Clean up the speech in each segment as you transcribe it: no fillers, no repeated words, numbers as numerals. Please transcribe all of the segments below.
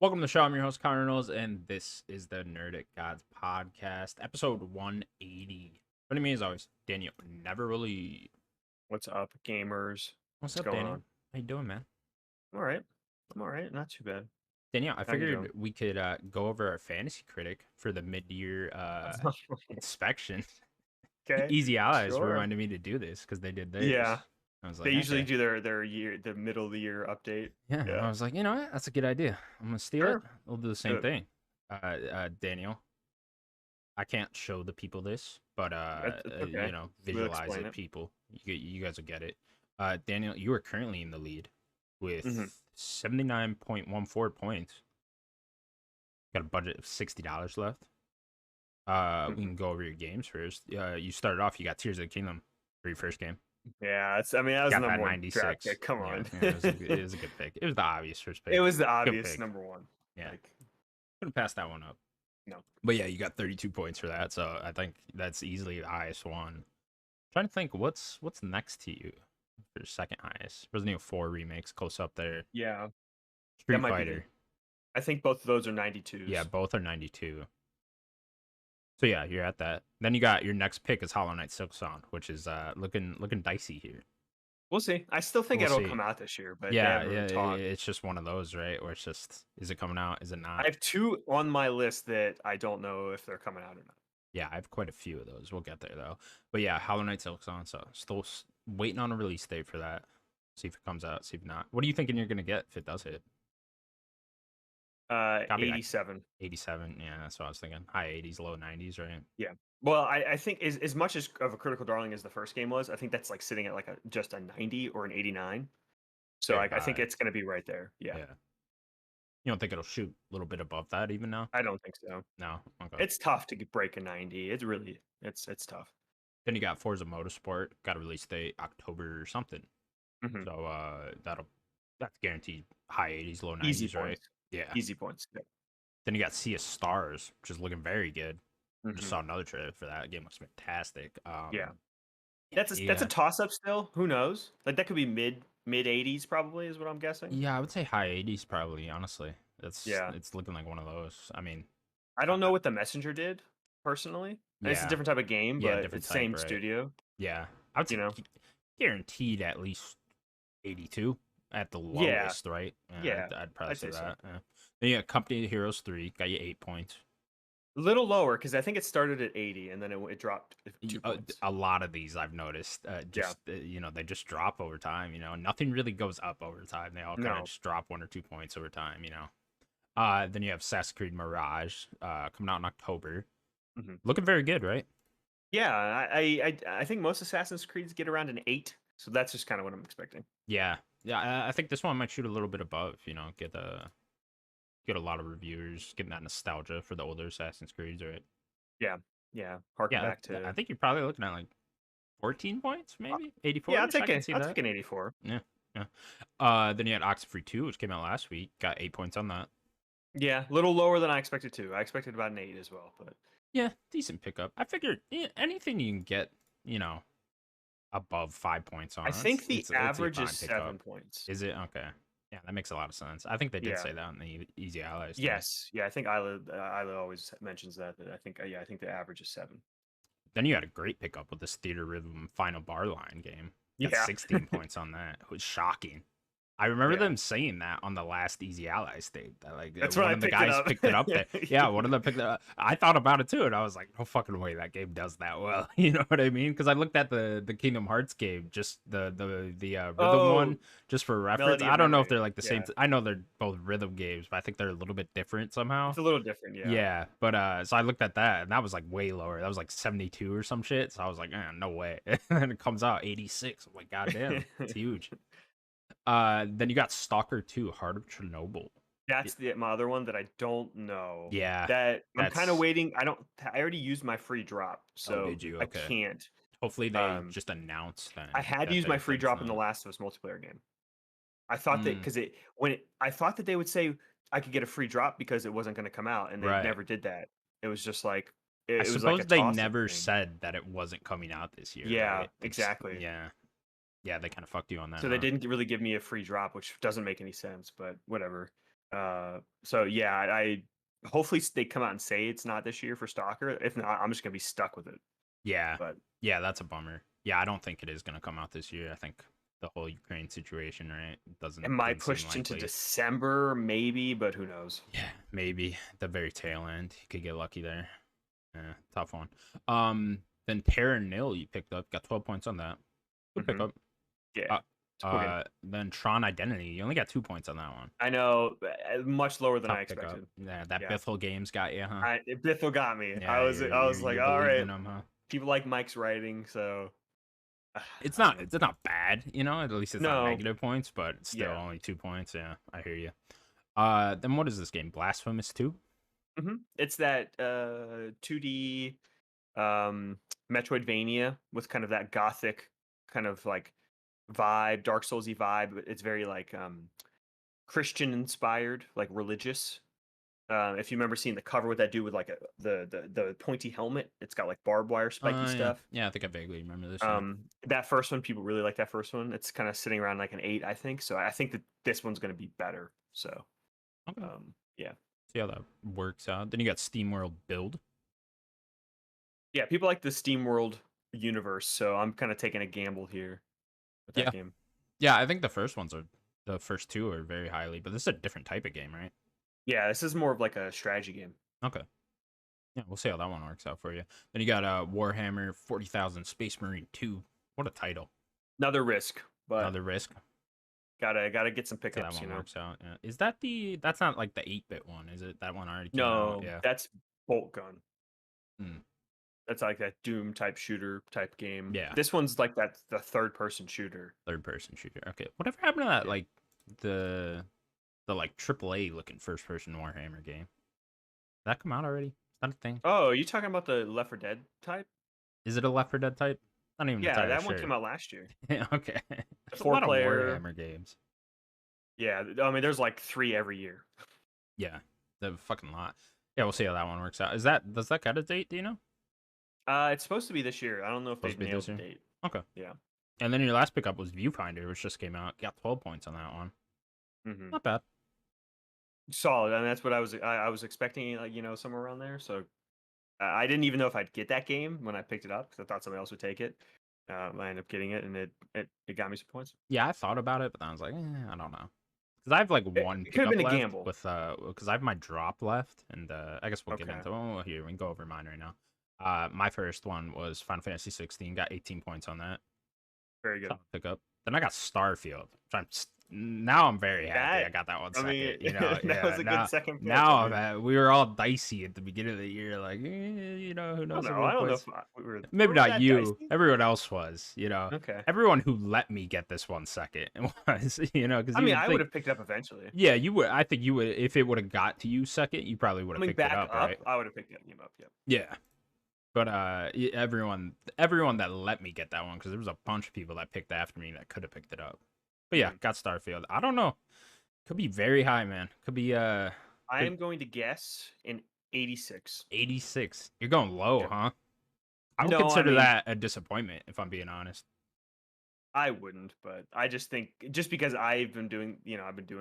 Welcome to the show. I'm your host, Connor Knowles, and this is the Nerdic Gods podcast, episode 180. Joining me, as always, Daniel. Never really. What's up, gamers? What's What's up, going Daniel? on? How you doing, man? I'm all right. I'm all right. Not too bad. Daniel, I How you doing? figured we could go over our fantasy critic for the mid-year inspection. Okay, Easy Allies sure. reminded me to do this because they did Yeah, theirs. I was they like, usually okay. do the middle of the year update. Yeah, Yeah, I was like, you know what? That's a good idea. I'm gonna steal it. sure. We'll do the Do same it. thing. Daniel, I can't show the people this, but It's okay. We'll visualize explain it, it. people. You guys will get it. Daniel, you are currently in the lead hmm with 79.14 points. Got a budget of $60 left. We hmm can go over your games first. You started off. You got Tears of the Kingdom for your first game. Yeah, I mean, that was the Got that number one draft 96. pick. Come Yeah, on. yeah, it was a good pick. It was the obvious first It pick. was the Good obvious pick. number one. Yeah, Like, couldn't pass that one up. no. But yeah, you got 32 points for that, so I think that's easily the highest one. Trying to think what's next to you for second highest. Resident Evil 4 remakes close up there. Yeah, that Street might be the. Fighter. I think both of those are Yeah, 92s. both are 92. So yeah, you're at that. Then you got your next pick is Hollow Knight Silksong, which is looking dicey here. We'll see. I still think We'll it'll see. come out this year, but they Yeah, haven't yeah, really talked. it's just one of those, right? Where it's just, is it coming out? Is it I not? have two on my list that I don't know if they're coming out or not. Yeah, I have quite a few of those. We'll get there though. But yeah, Hollow Knight Silksong. So still waiting on a release date for that. See if it comes out. See if not. What are you thinking you're gonna get if it does hit? Copy like 87. 87. Yeah, that's what I was thinking. High 80s, low 90s, right? Yeah. Well, I think as much as of a critical darling as the first game was, I think that's like sitting at like just a 90 or an 89. So Very like I think high. it's going to be right there. Yeah. Yeah. You don't think it'll shoot a little bit above that even now? I don't think so. No. Okay. It's tough to break a 90. It's really it's tough. Then you got Forza Motorsport. Got a release date October or something. hmm So that's guaranteed high 80s, low Easy 90s, right? points. Yeah. Easy points. Yeah. Then you got Sea of Stars, which is looking very good. Just hmm saw another trailer for that. Game looks fantastic. Yeah. Yeah, That's a yeah, toss up still. Who knows? Like that could be mid 80s probably is what I'm guessing. yeah. I would say high 80s probably. Honestly, Yeah. it's looking like one of those. I mean, I I, don't know what the Messenger did personally. And it's a yeah, different type of game, yeah, but different it's type, same right? studio, Yeah, I would you say know. guaranteed at least 82 at the Yeah. lowest, right? Yeah, Yeah. I'd probably I'd say say so. that. Yeah. Then you got Company of Heroes 3, got you 8 points. A little lower because I think it started at 80 and then it dropped 2 A, points. a lot of these I've noticed, Yeah. they just drop over time. Nothing really goes up over time. They all kind of No. just drop 1 or 2 points over time. Then you have Assassin's Creed Mirage, coming out in October, hmm looking very good, right? Yeah. I think most Assassin's Creeds get around an 8, so that's just kind of what I'm expecting. Yeah, yeah. I think this one might shoot a little bit above. Get a lot of reviewers, getting that nostalgia for the older Assassin's Creeds, right? Yeah. Yeah. Harken Yeah, back I to. think you're probably looking at like 14 points, uh, maybe Yeah, 84ish. I can see I'll take that. an 84. Yeah, yeah. Then you had Oxenfree 2, which came out last week. Got 8 points on that. Yeah, a little lower than I expected to. I expected about an 8 as well, but Yeah, decent pickup. I figured anything you can get, you know, above 5 points I on, think the it's a average fine is pickup. 7 points. Is it okay? Yeah, that makes a lot of sense. I think they did Yeah. say that in the Easy Allies thing. Yes. Yeah, I think Isla always mentions that I think yeah, I think the average is 7. Then you had a great pickup with this Theater Rhythm Final Bar Line game. Got Yeah. 16 points on that. It was shocking. I remember Yeah. them saying that on the last Easy Allies tape. That like That's one when I of the picked it guys up. picked it up there. Yeah, one of them picked it up. I thought about it too, and I was like, no fucking way that game does that well. You know what I mean? Because I looked at the Kingdom Hearts game, just the rhythm Oh, one, just for reference. Melody I of don't know if Memory. they're like the same. Yeah. I know they're both rhythm games, but I think they're a little bit different somehow. It's a little different, yeah. Yeah, but so I looked at that, and that was like way lower. That was like 72 or some shit. So I was like, no way. And then it comes out 86. I'm like, goddamn, it's huge. Then you got Stalker 2, Heart of Chernobyl. Y- That's my other one that I don't know. Yeah, That I'm kind of that's. waiting. I already used my free drop, Oh, so did you? I Okay. can't. Hopefully they Um, just announce then I had that used my they free that it's drop in the not. Last of Us multiplayer game. I thought that Mm, because I thought that they would say I could get a free drop because it wasn't going to come out, and they right. never did that. It was just like I it was like a suppose they toss up never thing. said that it wasn't coming out this year, Yeah, right? They just exactly. yeah, they kind of fucked you on that, So they huh? didn't really give me a free drop, which doesn't make any sense, but whatever. So yeah, I hopefully they come out and say it's not this year for Stalker. If not, I'm just gonna be stuck with it. Yeah, But yeah, that's a bummer. Yeah, I don't think it is gonna come out this year. I think the whole Ukraine situation, right, it doesn't might doesn't seem push into likely. December, maybe, but who knows? Yeah, maybe the very tail end. You could get lucky there. Yeah, tough one. Then Terra Nil you picked up, got 12 points on that. Good Hmm. pickup. Yeah, Uh, it's a cool game. then Tron Identity, you only got 2 points on that one. I know, much lower than I Tough pickup. expected. Yeah, that Yeah, Bithell Games got you, huh? Bithell got me. Yeah, I was like, you all believed right, in them, huh? people like Mike's writing, so It's I don't not know. it's not bad, you know. At least it's not No, negative points, but it's still yeah. only 2 points. Yeah, I hear you. Then what is this game? Blasphemous 2? It's that 2D um Metroidvania with kind of that gothic kind of like vibe, Dark Soulsy vibe. But it's very like Christian inspired, like religious. If you remember seeing the cover with that dude with like the pointy helmet, it's got like barbed wire spiky Yeah, stuff. yeah. I think I vaguely remember this. Yeah. That first one, people really like that first one. It's kind of sitting around like an 8, I think. So I think that this one's going to be better. So Okay. yeah, See how that works out. Then you got SteamWorld Build. yeah. People like the SteamWorld universe, so I'm kind of taking a gamble here with that Yeah, game. yeah. I think the first two are very highly, but this is a different type of game, right? Yeah, this is more of like a strategy game. Okay. Yeah, we'll see how that one works out for you. Then you got Warhammer 40,000 Space Marine 2. What a title. Another risk, but Another risk. gotta get some See how that pickups, one works out. Yeah. Is that that's not like the 8-bit one, is it? That one already came out. No, Yeah. that's Bolt Gun. Hmm. That's like that Doom type shooter type game. Yeah. This one's like that the third person shooter. Third person shooter. Okay. Whatever happened to that Yeah. like the like AAA looking first person Warhammer game? Did that come out already? Is that a thing? Oh, are you talking about the Left 4 Dead type? Is it a Left 4 Dead type? Not even Yeah, entirely that one sure. came out last year. Yeah, okay. The There's a four lot of player. Warhammer games. Yeah, I mean, there's like 3 every year. Yeah, the fucking lot. Yeah, we'll see how that one works out. Does that got a date? Do you know? It's supposed to be this year. I don't know if Supposed they've to be nailed this the year. date. Okay. Yeah. And then your last pickup was Viewfinder, which just came out. Got 12 points on that one. Hmm. Not bad. Solid. I mean, that's what I was expecting, like, somewhere around there. So I didn't even know if I'd get that game when I picked it up because I thought somebody else would take it. I ended up getting it, and it got me some points. Yeah, I thought about it, but then I was like, I don't know. Because I have like one It could have pickup been a left gamble. with because I have my drop left, and I guess we'll get Okay. into. Oh, here we can go over mine right now. My first one was Final Fantasy 16. Got 18 points on that. Very good. Solid pickup. Then I got Starfield. Now I'm very happy I That got that one I second. mean, You know, that yeah. was a good second pick. Now I I'm mean, we were all dicey at the beginning of the year, like, who I don't knows if know. we'll I don't know place. if Maybe were we not that you. dicey? Everyone else was. You know, Okay. everyone who let me get this one second was. You know, because I you mean, would I would think. have picked it up eventually. Yeah, you would. I think you would if it would have got to you second. You probably would have Coming picked it back up, up, right? I would have picked that game up. Yep. Yeah. But everyone that let me get that one because there was a bunch of people that picked after me that could have picked it up. But yeah, Mhm. got Starfield. I don't know. Could be very high, man. Could be I am going to guess in 86. 86. You're going low, Yep. huh? I would No, I consider mean, that a disappointment if I'm being honest. I wouldn't, but I just think just because I've been doing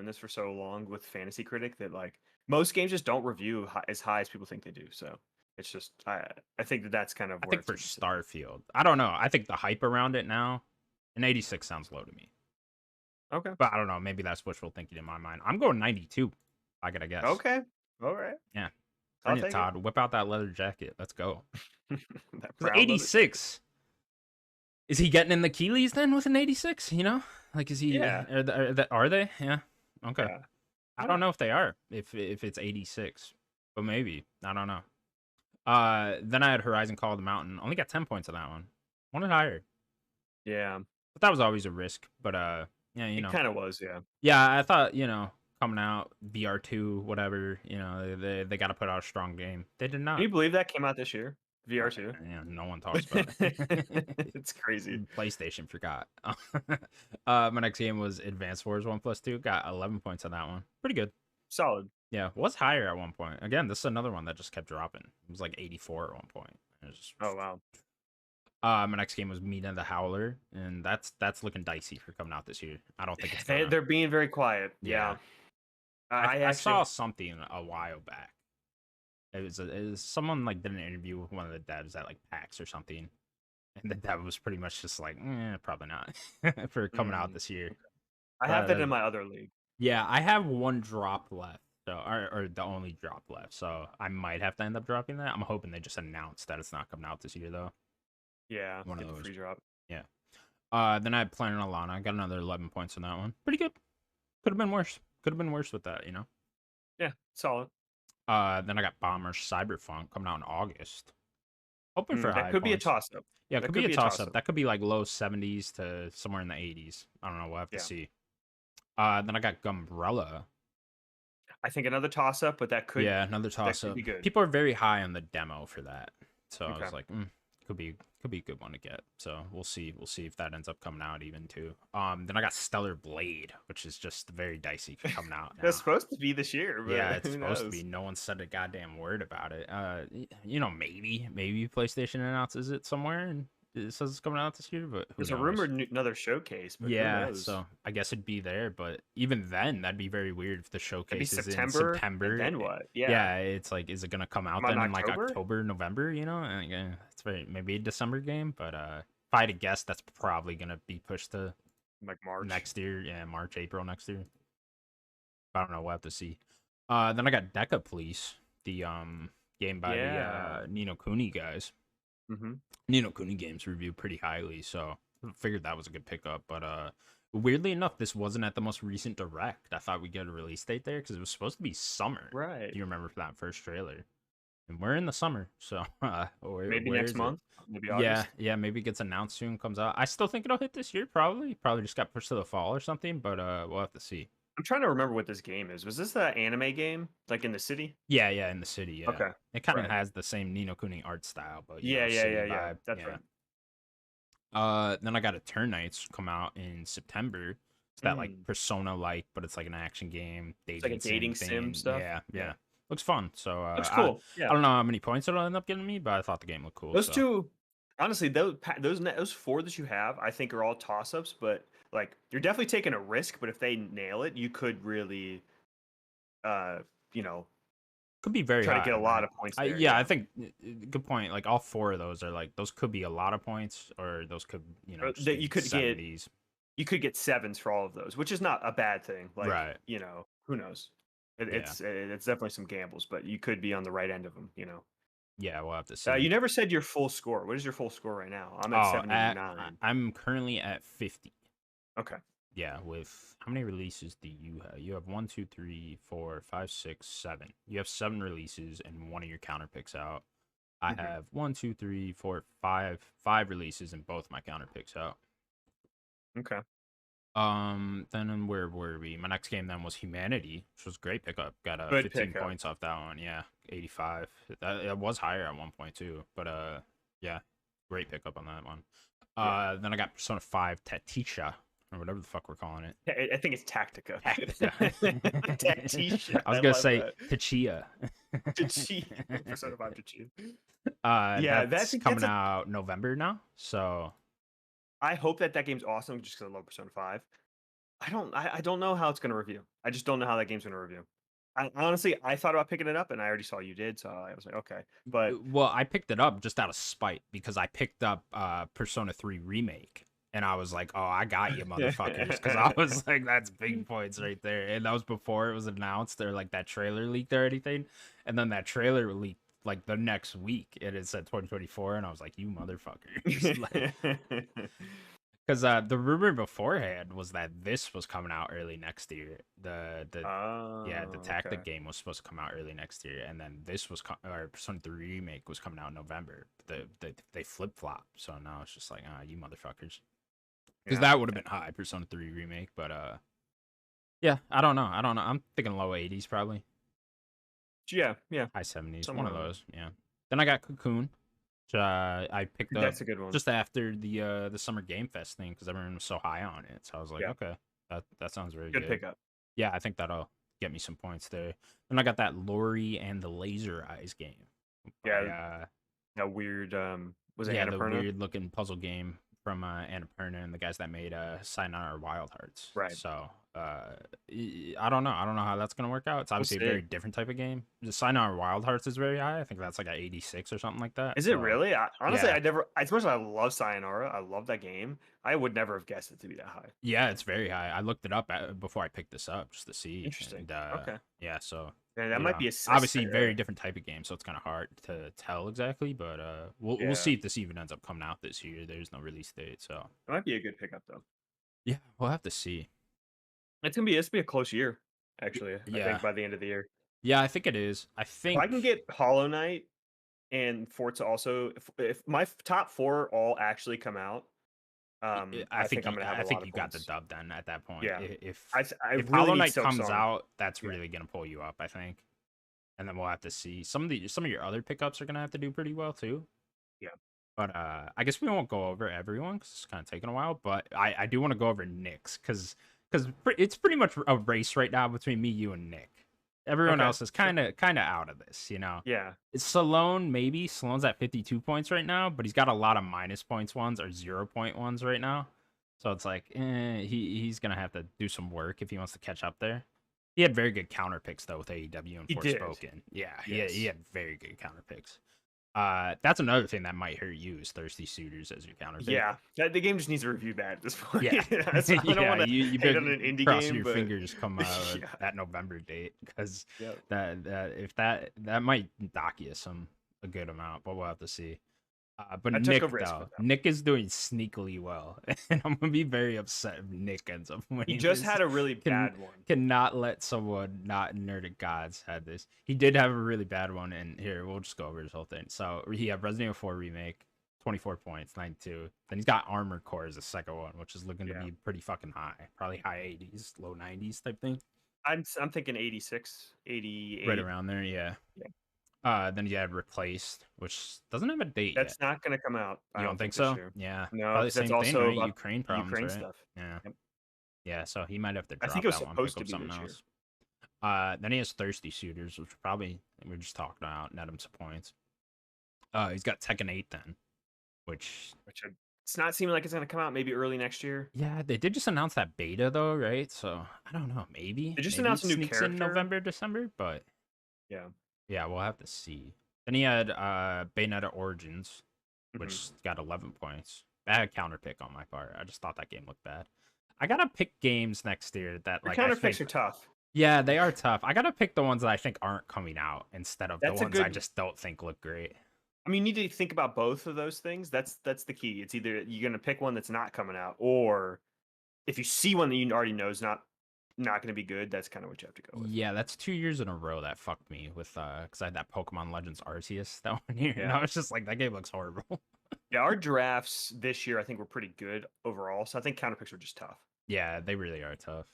this for so long with Fantasy Critic that like most games just don't review as high as people think they do. So it's just I think that that's kind of I where think it's for going to sit at. Starfield, I don't know. I think the hype around it now, an 86 sounds low to me. Okay. But I don't know. Maybe that's wishful thinking in my mind. I'm going 92. I gotta guess. Okay. All right. Yeah. I'll Bring it, take it. Todd. Whip out that leather jacket. Let's go. That Because brown leather jacket. 86. Is he getting in the Keeleys then with an 86? You know, like is he? Yeah. Are they? Yeah. Okay. Yeah. I Why don't not? know if they are. If it's 86, but maybe I don't know. Then I had Horizon Call of the Mountain. Only got 10 points on that one. Wanted higher, Yeah. but that was always a risk. But yeah, It kind of was. Yeah. yeah, I thought coming out VR2, whatever. They got to put out a strong game. They did Can not. you believe that came out this year? Uh, VR2. yeah, no one talks about it. It's crazy. PlayStation forgot. My next game was Advanced Wars 1+2. Got 11 points on that one. Pretty good. Solid. Yeah, was higher at one point. Again, this is another one that just kept dropping. It was like 84 at one point. It was just... Oh wow. My next game was Mina the Howler, and that's looking dicey for coming out this year. I don't think it's gonna. They're being very quiet. Yeah. Yeah. I I saw actually, something a while back. It was someone like did an interview with one of the devs at like PAX or something, and the dev was pretty much just like, probably not for coming out mm, this year. I have But that in my other league. yeah, I have one drop left, so or the only drop left, so I might have to end up dropping that. I'm hoping they just announce that it's not coming out this year though. Yeah, One of get the those. free drop. Yeah. Then I had Planet Alana. I got another 11 points on that one. Pretty good. Could have been worse. Could have been worse with that, you know. Yeah, solid. Then I got Bomber Cyberpunk coming out in August. Hoping for That high could be a points. toss up. Yeah, it That could be could a be a toss toss up. up. That could be like low 70s to somewhere in the 80s. I don't know. We'll have to Yeah, see. Then I got Gumbrella. I think another toss up, but Yeah, another that toss could up. be good. People are very high on the demo for that, so I Okay. was like, could be a good one to get. So we'll see. We'll see if that ends up coming out even too. Then I got Stellar Blade, which is just very dicey coming out That's now. supposed to be this year, Yeah, but it's who supposed to be. knows? No one said a goddamn word about it. You know, maybe PlayStation announces it somewhere and it says it's coming out this year, but who There's a knows? rumored another showcase, but who Yeah, knows? so I guess it'd be there, but even then, that'd be very weird if the It'd be showcase is in September, and September. then what? Yeah, Yeah, it's like, is it gonna come out come out in then in like October, October, November? You know, and it's very maybe a December game, but if I had to guess, that's probably gonna be pushed to like March. next year. Yeah, March, April next year. I don't know. We'll have to see. Then I got Deca Police, the game by the Yeah. Nino Kuni guys. Mm-hmm. Nino Kuni games reviewed pretty highly, so I figured that was a good pickup. But weirdly enough, this wasn't at the most recent direct. I thought we'd get a release date there because it was supposed to be summer. Right. If you remember for that first trailer, and we're in the summer, so Maybe where next is it? month, maybe Yeah, August. yeah, maybe it gets announced soon, comes out. I still think it'll hit this year, probably. Probably just got pushed to the fall or something, but we'll have to see. I'm trying to remember what this game is. Was this the anime game, like in the city? Yeah, yeah, in the city, yeah. Okay. It kind of Right. has the same Nino Kuni art style, but you Yeah, know, yeah, city yeah, yeah. vibe. That's Yeah. right. Then I got Eternights come out in September. It's that like Mm. Persona like, but it's like an action game, It's like a dating sim dating sim thing. stuff. Yeah, Yeah. yeah. Looks fun. So Looks cool. I Yeah. don't know how many points it'll end up getting me, but I thought the game looked cool. Those So two, honestly, those four that you have, I think are all toss ups. But like, you're definitely taking a risk. But if they nail it, you could really, uh, you know, could be very try to high, get a lot right? of points there. Yeah, I Yeah. think good point. Like all four of those are like those could be a lot of points, or those could just That be you could get sevens for all of those, which is not a bad thing. Like, right? who knows? Yeah, It's definitely some gambles, but you could be on the right end of them. yeah. We'll have to see. You never said your full score. What is your full score right now? I'm at Oh, 79. I'm currently at 50. Okay. Yeah, with how many releases do you have? You have one, two, three, four, five, six, seven. You have seven releases and one of your counter picks out. I Hmm. have one, two, three, four, five releases and both my counter picks out. Okay. Then where were we? My next game then was Humanity, which was a great pickup. Got Good 15 pickup. points off that one. Yeah, 85. That was higher at one point too, but yeah, great pickup on that one. Yeah. Then I got Persona 5 Tatisha, or whatever the fuck we're calling it. I think it's Tactica. Tactica. Tactisha. I was I gonna love say that. Tachia. Tachi. Persona 5 Tachi. Yeah, That's coming out November now. So I hope that game's awesome just because I love Persona 5. I don't know how it's going to review. I just don't know how that game's going to review. Honestly, I thought about picking it up and I already saw you did, so I was like, okay. But well, I picked it up just out of spite because I picked up Persona 3 Remake. And I was like, oh, I got you, motherfuckers. Because I was like, that's big points right there. And that was before it was announced or like that trailer leaked or anything. And then that trailer leaked like the next week. And it said 2024. And I was like, you motherfuckers. Because the rumor beforehand was that this was coming out early next year. Yeah, the okay. tactic game was supposed to come out early next year, and then this was or Persona 3 Remake was coming out in November. They flip flop, so now it's just like, you motherfuckers. Because Yeah. that would have been high Persona 3 Remake, but yeah, I don't know. I'm thinking low 80s probably, Yeah, high 70s, somewhere one of around there. those. Yeah. Then I got Cocoon, which I picked up That's a good one. just after the Summer Game Fest thing because everyone was so high on it. So I was like, Yeah. okay, that sounds very Good good. pickup. Yeah, I think that'll get me some points there. Then I got that Lori and the Laser Eyes game. Yeah. That weird was it yeah, the Annapurna? weird looking puzzle game from Annapurna and the guys that made Sayonara Wild Hearts. Right. So I don't know. I don't know how that's gonna work out. It's We'll obviously a very see. different type of game. The Sayonara Wild Hearts is very high. I think that's like a 86 or something like that. Is it So really? Honestly, yeah, I never. As much as I love Sayonara, I love that game. I would never have guessed it to be that high. yeah, it's very high. I looked it up before I picked this up just to see, Interesting. and Okay. yeah, so Yeah, that you might know, be obviously very different type of game, so it's kind of hard to tell exactly. But we'll yeah, see if this even ends up coming out this year. There's no release date, so it might be a good pickup though. yeah, we'll have to see. It's gonna be a close year, actually. I Yeah, think by the end of the year, yeah, I think it is. I if I think can get Hollow Knight and Forza also, if my top four all actually come out, I think I'm gonna have I a lot think of you got the points. dub then at that point. Yeah, If I if really Hollow need Knight Silk comes Song. out, that's Yeah, really gonna pull you up, I think. And then we'll have to see. Some of your other pickups are gonna have to do pretty well too. yeah. But I guess we won't go over everyone because it's kind of taking a while. But I do want to go over Nick's because it's pretty much a race right now between me, you, and Nick. Everyone Okay, else is sure. kind of out of this, you know. Yeah, It's Salone, maybe. Salone's at 52 points right now, but he's got a lot of minus points ones or 0 point ones right now. So it's like, he's gonna have to do some work if he wants to catch up there. He had very good counter picks though with AEW and he did. Forspoken. Yeah, he Yes. had very good counter picks. That's another thing that might hurt you is thirsty suitors as your counter pick. Yeah, the game just needs to review bad at this point. Yeah, I don't yeah. want to You hate better on an indie cross game, your but fingers come yeah, that November date because yeah. that if that might dock you a good amount, but we'll have to see. But I took a Nick risk with though, that. Nick is doing sneakily well, and I'm gonna be very upset if Nick ends up He winning just this. had a really Can bad one. cannot let someone not Nerdic Gods had this. He did have a really bad one, and here we'll just go over his whole thing. So he had Resident Evil 4 remake, 24 points, 92. Then he's got Armored Core as the second one, which is looking to Yeah, be pretty fucking high, probably high 80s, low 90s type thing, I'm thinking 86, right 88. around there. Yeah. Yeah, Then he had Replaced, which doesn't have a date yet. that's not going to come out. I You don't don't think think this so? year. Yeah, No, probably the because that's same thing, also right? about Ukraine the problems, Ukraine right? stuff. Yeah. Yep. Yeah, so he might have to I think drop it was that one, pick supposed to up be something this year. else. Then he has Thirsty Suitors, which probably we are just talking about, net him some points. He's got Tekken 8 then, which It's not seeming like it's going to come out maybe early next year. yeah, they did just announce that beta though, right? So I don't know, maybe They just maybe it announced a new sneaks in character. November, December, but Yeah. yeah, we'll have to see. Then he had Bayonetta Origins, Mhm. which got 11 points. Bad counter pick on my part. I just thought that game looked bad. I gotta pick games next year that Your like I counter picks think. are tough. Yeah, they are tough. I gotta pick the ones that I think aren't coming out instead of the That's a ones I good. just don't think look great. I mean, you need to think about both of those things. That's the key. It's either you're going to pick one that's not coming out, or if you see one that you already know is not going to be good, that's kind of what you have to go with. Yeah, that's 2 years in a row that fucked me with because I had that Pokemon Legends Arceus that one year, and I Yeah. was just like, that game looks horrible. Yeah, our drafts this year I think were pretty good overall. So I think counter picks are just tough. Yeah, they really are tough.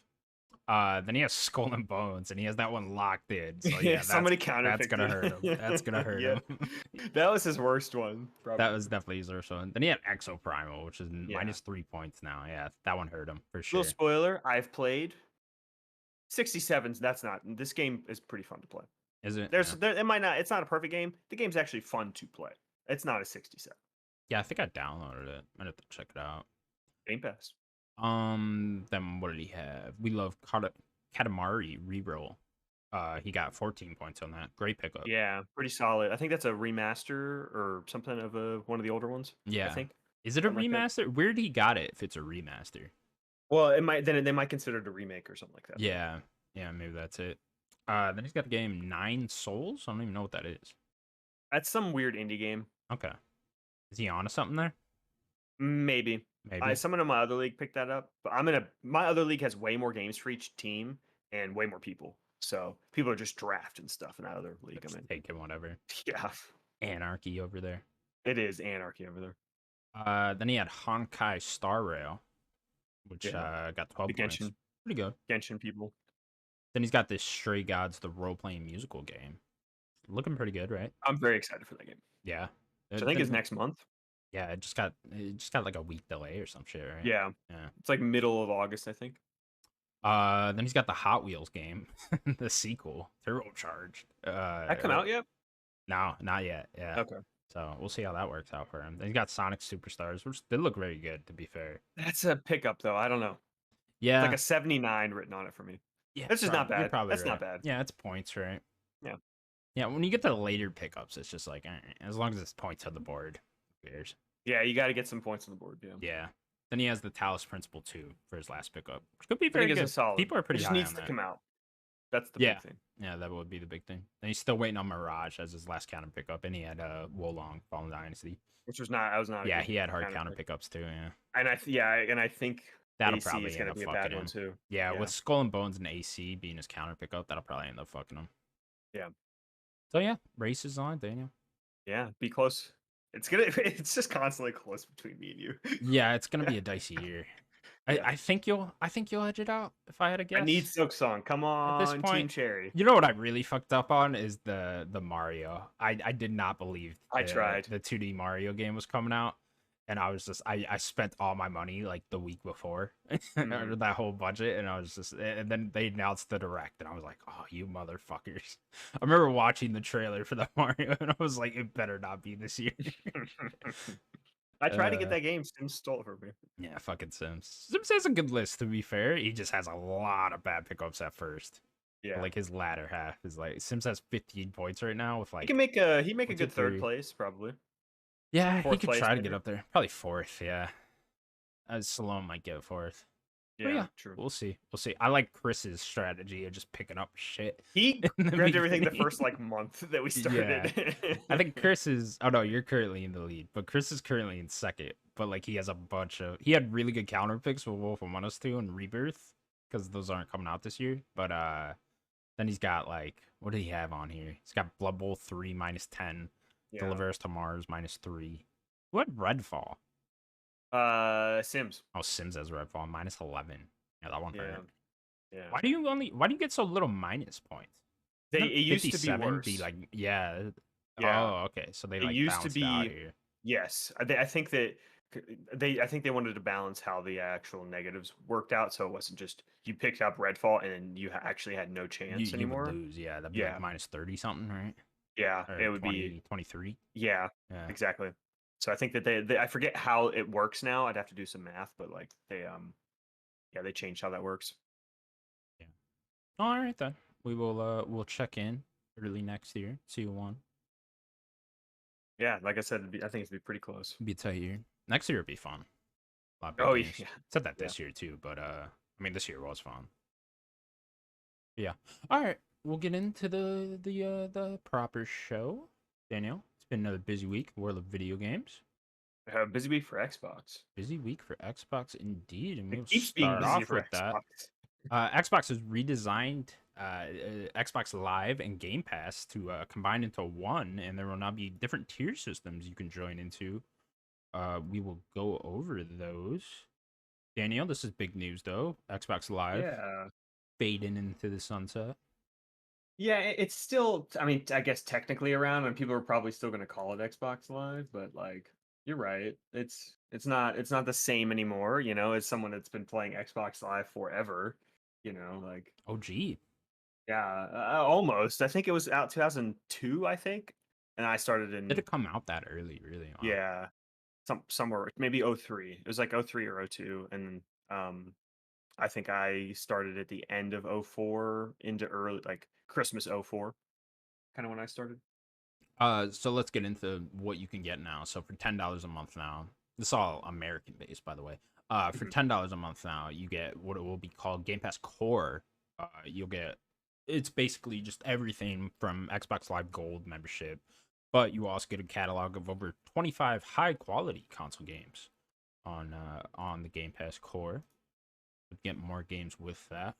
Then he has Skull and Bones, and he has that one locked in. So Yeah, yeah, somebody counter that's gonna hurt him. That's gonna hurt Yeah. him. That was his worst one. That Probably. was definitely his worst one. Then he had Exo Primal, which is Yeah. minus 3 points now. Yeah, that one hurt him for Little sure. spoiler, I've played 67s. That's not. This game is pretty fun to play. Is it? There's there it might not. It's not a perfect game. The game's actually fun to play. It's not a 67. Yeah, I think I downloaded it. Might have to check it out. Game Pass. Then what did he have? We love Katamari reroll. He got 14 points on that. Great pickup. Yeah, pretty solid. I think that's a remaster or something of one of the older ones. I Yeah. think. Is it a Something like that. remaster? Where did he got it if it's a remaster? Well, it might then they might consider it a remake or something like that. Yeah. Yeah, maybe that's it. Then he's got the game Nine Souls. I don't even know what that is. That's some weird indie game. Okay. Is he on to something there? Maybe. Maybe. Someone in my other league picked that up, but my other league has way more games for each team and way more people. So people are just drafting stuff in that other league Just I'm in. taking whatever. Yeah, Anarchy over there. it is anarchy over there. Then he had Honkai Star Rail, which Yeah. got 12 The points. Genshin Pretty good. Genshin people. Then he's got this Stray Gods, the role-playing musical game. Looking pretty good, right? I'm very excited for that game. Yeah. Which I think is next month. Yeah, it just got like a week delay or some shit, right? Yeah, Yeah. it's like middle of August, I think. Then he's got the Hot Wheels game, the sequel, Turbocharged. That come out yet? No, not yet. Yeah. Okay. So we'll see how that works out for him. Then he's got Sonic Superstars, which did look very good, to be fair. That's a pickup though. I don't know. It's like Yeah, a 79 written on it for me. yeah, That's just not probably. You're bad. probably That's not right. bad. Yeah, it's points, right? Yeah. Yeah, when you get to the later pickups, it's just like as long as it's points on the board, who cares? Yeah, you got to get some points on the board. Yeah. Yeah. Then he has the Talos Principle too for his last pickup, which could be I think very it's a good. solid. People are It pretty just high needs on to that. come out. That's the Yeah, big thing. yeah, that would be the big thing. And he's still waiting on Mirage as his last counter pickup, and he had Wolong Fallen Dynasty. Which was not. I was not a Yeah, good he had hard counter counter pick. pickups too. Yeah, And I think that'll AC is probably going end to up be a fucking bad one him. too. Yeah, Yeah. with Skull and Bones and AC being his counter pickup, that'll probably end up fucking him. Yeah. So yeah, race is on, Daniel. Yeah. Be close. It's gonna. It's just constantly close between me and you. Yeah, it's gonna be a dicey year. Yeah. I think you'll edge it out if I had a I need guess. Silk Song. Come At this on, Team point, Cherry. you know what I really fucked up on is the Mario. I did not believe I tried. the 2D Mario game was coming out, and I was just I spent all my money like the week before Mhm. that whole budget, and I was just and then they announced the direct, and I was like, oh, you motherfuckers! I remember watching the trailer for the Mario, and I was like, it better not be this year. I tried to get uh, that game. Sims stole it from me. yeah, fucking Sims. Sims has a good list to be fair. He just has a lot of bad pickups at first. Yeah. Like his latter half is like Sims has 15 points right now with He like can make a he make a 1, 2, good third 3. place probably. Yeah, he Fourth could place try to get maybe. up there. Probably fourth, yeah. As Salome might get fourth. But Yeah, yeah, true. we'll see. We'll see. I like Chris's strategy of just picking up shit. He in the grabbed everything the beginning. first like month that we Yeah. started. I think Chris is oh no, you're currently in the lead, but Chris is currently in second. But like he has a bunch of he had really good counter picks with Wolf Among Us 2 and Rebirth, because those aren't coming out this year. But then he's got like what do he have on here? He's got Blood Bowl 3 -10, Yeah. Deliver Us to Mars -3. Who had Redfall? Sims. Oh, Sims has Redfall -11. Yeah, that one Yeah. hurt. Yeah. Why do you get so little minus points? It used to be 57 worse. like yeah. Yeah. Oh, okay. So they It like used to balanced out be here. yes. I think that I think they wanted to balance how the actual negatives worked out, so it wasn't just you picked up Redfall and you actually had no chance You would anymore. lose, yeah. That'd be Yeah. like -30 something, right? Yeah, Or it would 20, be 23. yeah, Yeah. exactly. So I think that they I forget how it works now. I'd have to do some math, but like they yeah, they changed how that works. Yeah. All right then. We'll check in early next year. See you one. Yeah, like I said, I think it'd be pretty close. Be a tight year. Next year would be fun. A lot of Oh big games. yeah, Said that yeah. this year too, but I mean this year was fun. Yeah. All right. We'll get into the proper show. Daniel, it's been another busy week. World of video games. Busy week for Xbox. Busy week for Xbox indeed, and It we'll keeps being start busy off for with that. Xbox. Xbox has redesigned Xbox Live and Game Pass to combine into one, and there will now be different tier systems you can join into. We will go over those. Daniel, this is big news though. Xbox Live Yeah. fading into the sunset. Yeah, it's still. I mean, I guess technically around, and people are probably still going to call it Xbox Live, but like, you're right. It's not the same anymore. You know, as someone that's been playing Xbox Live forever. You know, like Oh, gee. yeah, almost. I think it was out 2002. I think, and I started Did in it come out that early, really? Wow. yeah, somewhere maybe 03. It was like 03 or 02, and um, I think I started at the end of 04 into early like Christmas 04. Kind of when I started. So let's get into what you can get now. So for $10 a month now, this is all American based, by the way. For Mhm. $10 a month now, you get what it will be called Game Pass Core. You'll get it's basically just everything from Xbox Live Gold membership, but you also get a catalog of over 25 high quality console games on the Game Pass Core. You get more games with that.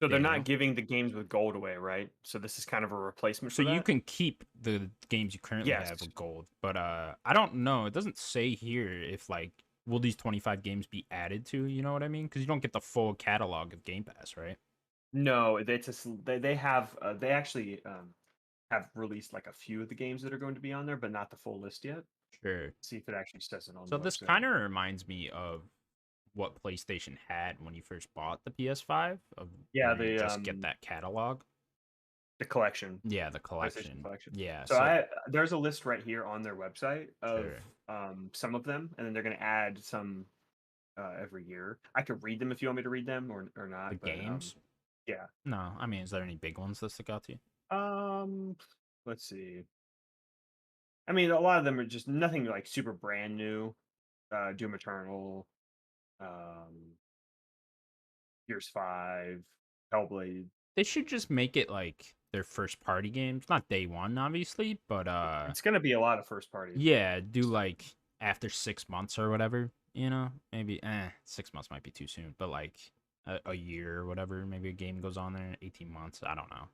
So they're Daniel. not giving the games with gold away, right? So this is kind of a replacement So for that. you can keep the games you currently have Yes. with gold, but I don't know. It doesn't say here if like will these 25 games be added to, you know what I mean? Because you don't get the full catalog of Game Pass, right? No, they have they actually have released like a few of the games that are going to be on there, but not the full list yet. Sure. See if it actually says it on So the this website. kind of reminds me of what PlayStation had when you first bought the PS5, of Yeah, where you the just get that catalog. the collection. Yeah, the PlayStation collection. collection. Yeah, So there's a list right here on their website of Sure. some of them, and then they're going to add some every year. I could read them if you want me to read them or The not, but games? yeah. No, I mean, is there any big ones that stick out to you? Um, let's see. I mean, a lot of them are just nothing like super brand new. Doom Eternal, um, Gears 5, Hellblade. They should just make it like their first party games, not day one, obviously, but It's gonna be a lot of first party. yeah, do like after 6 months or whatever. Maybe 6 months might be too soon, but like a year or whatever. Maybe a game goes on there, 18 months. I don't know.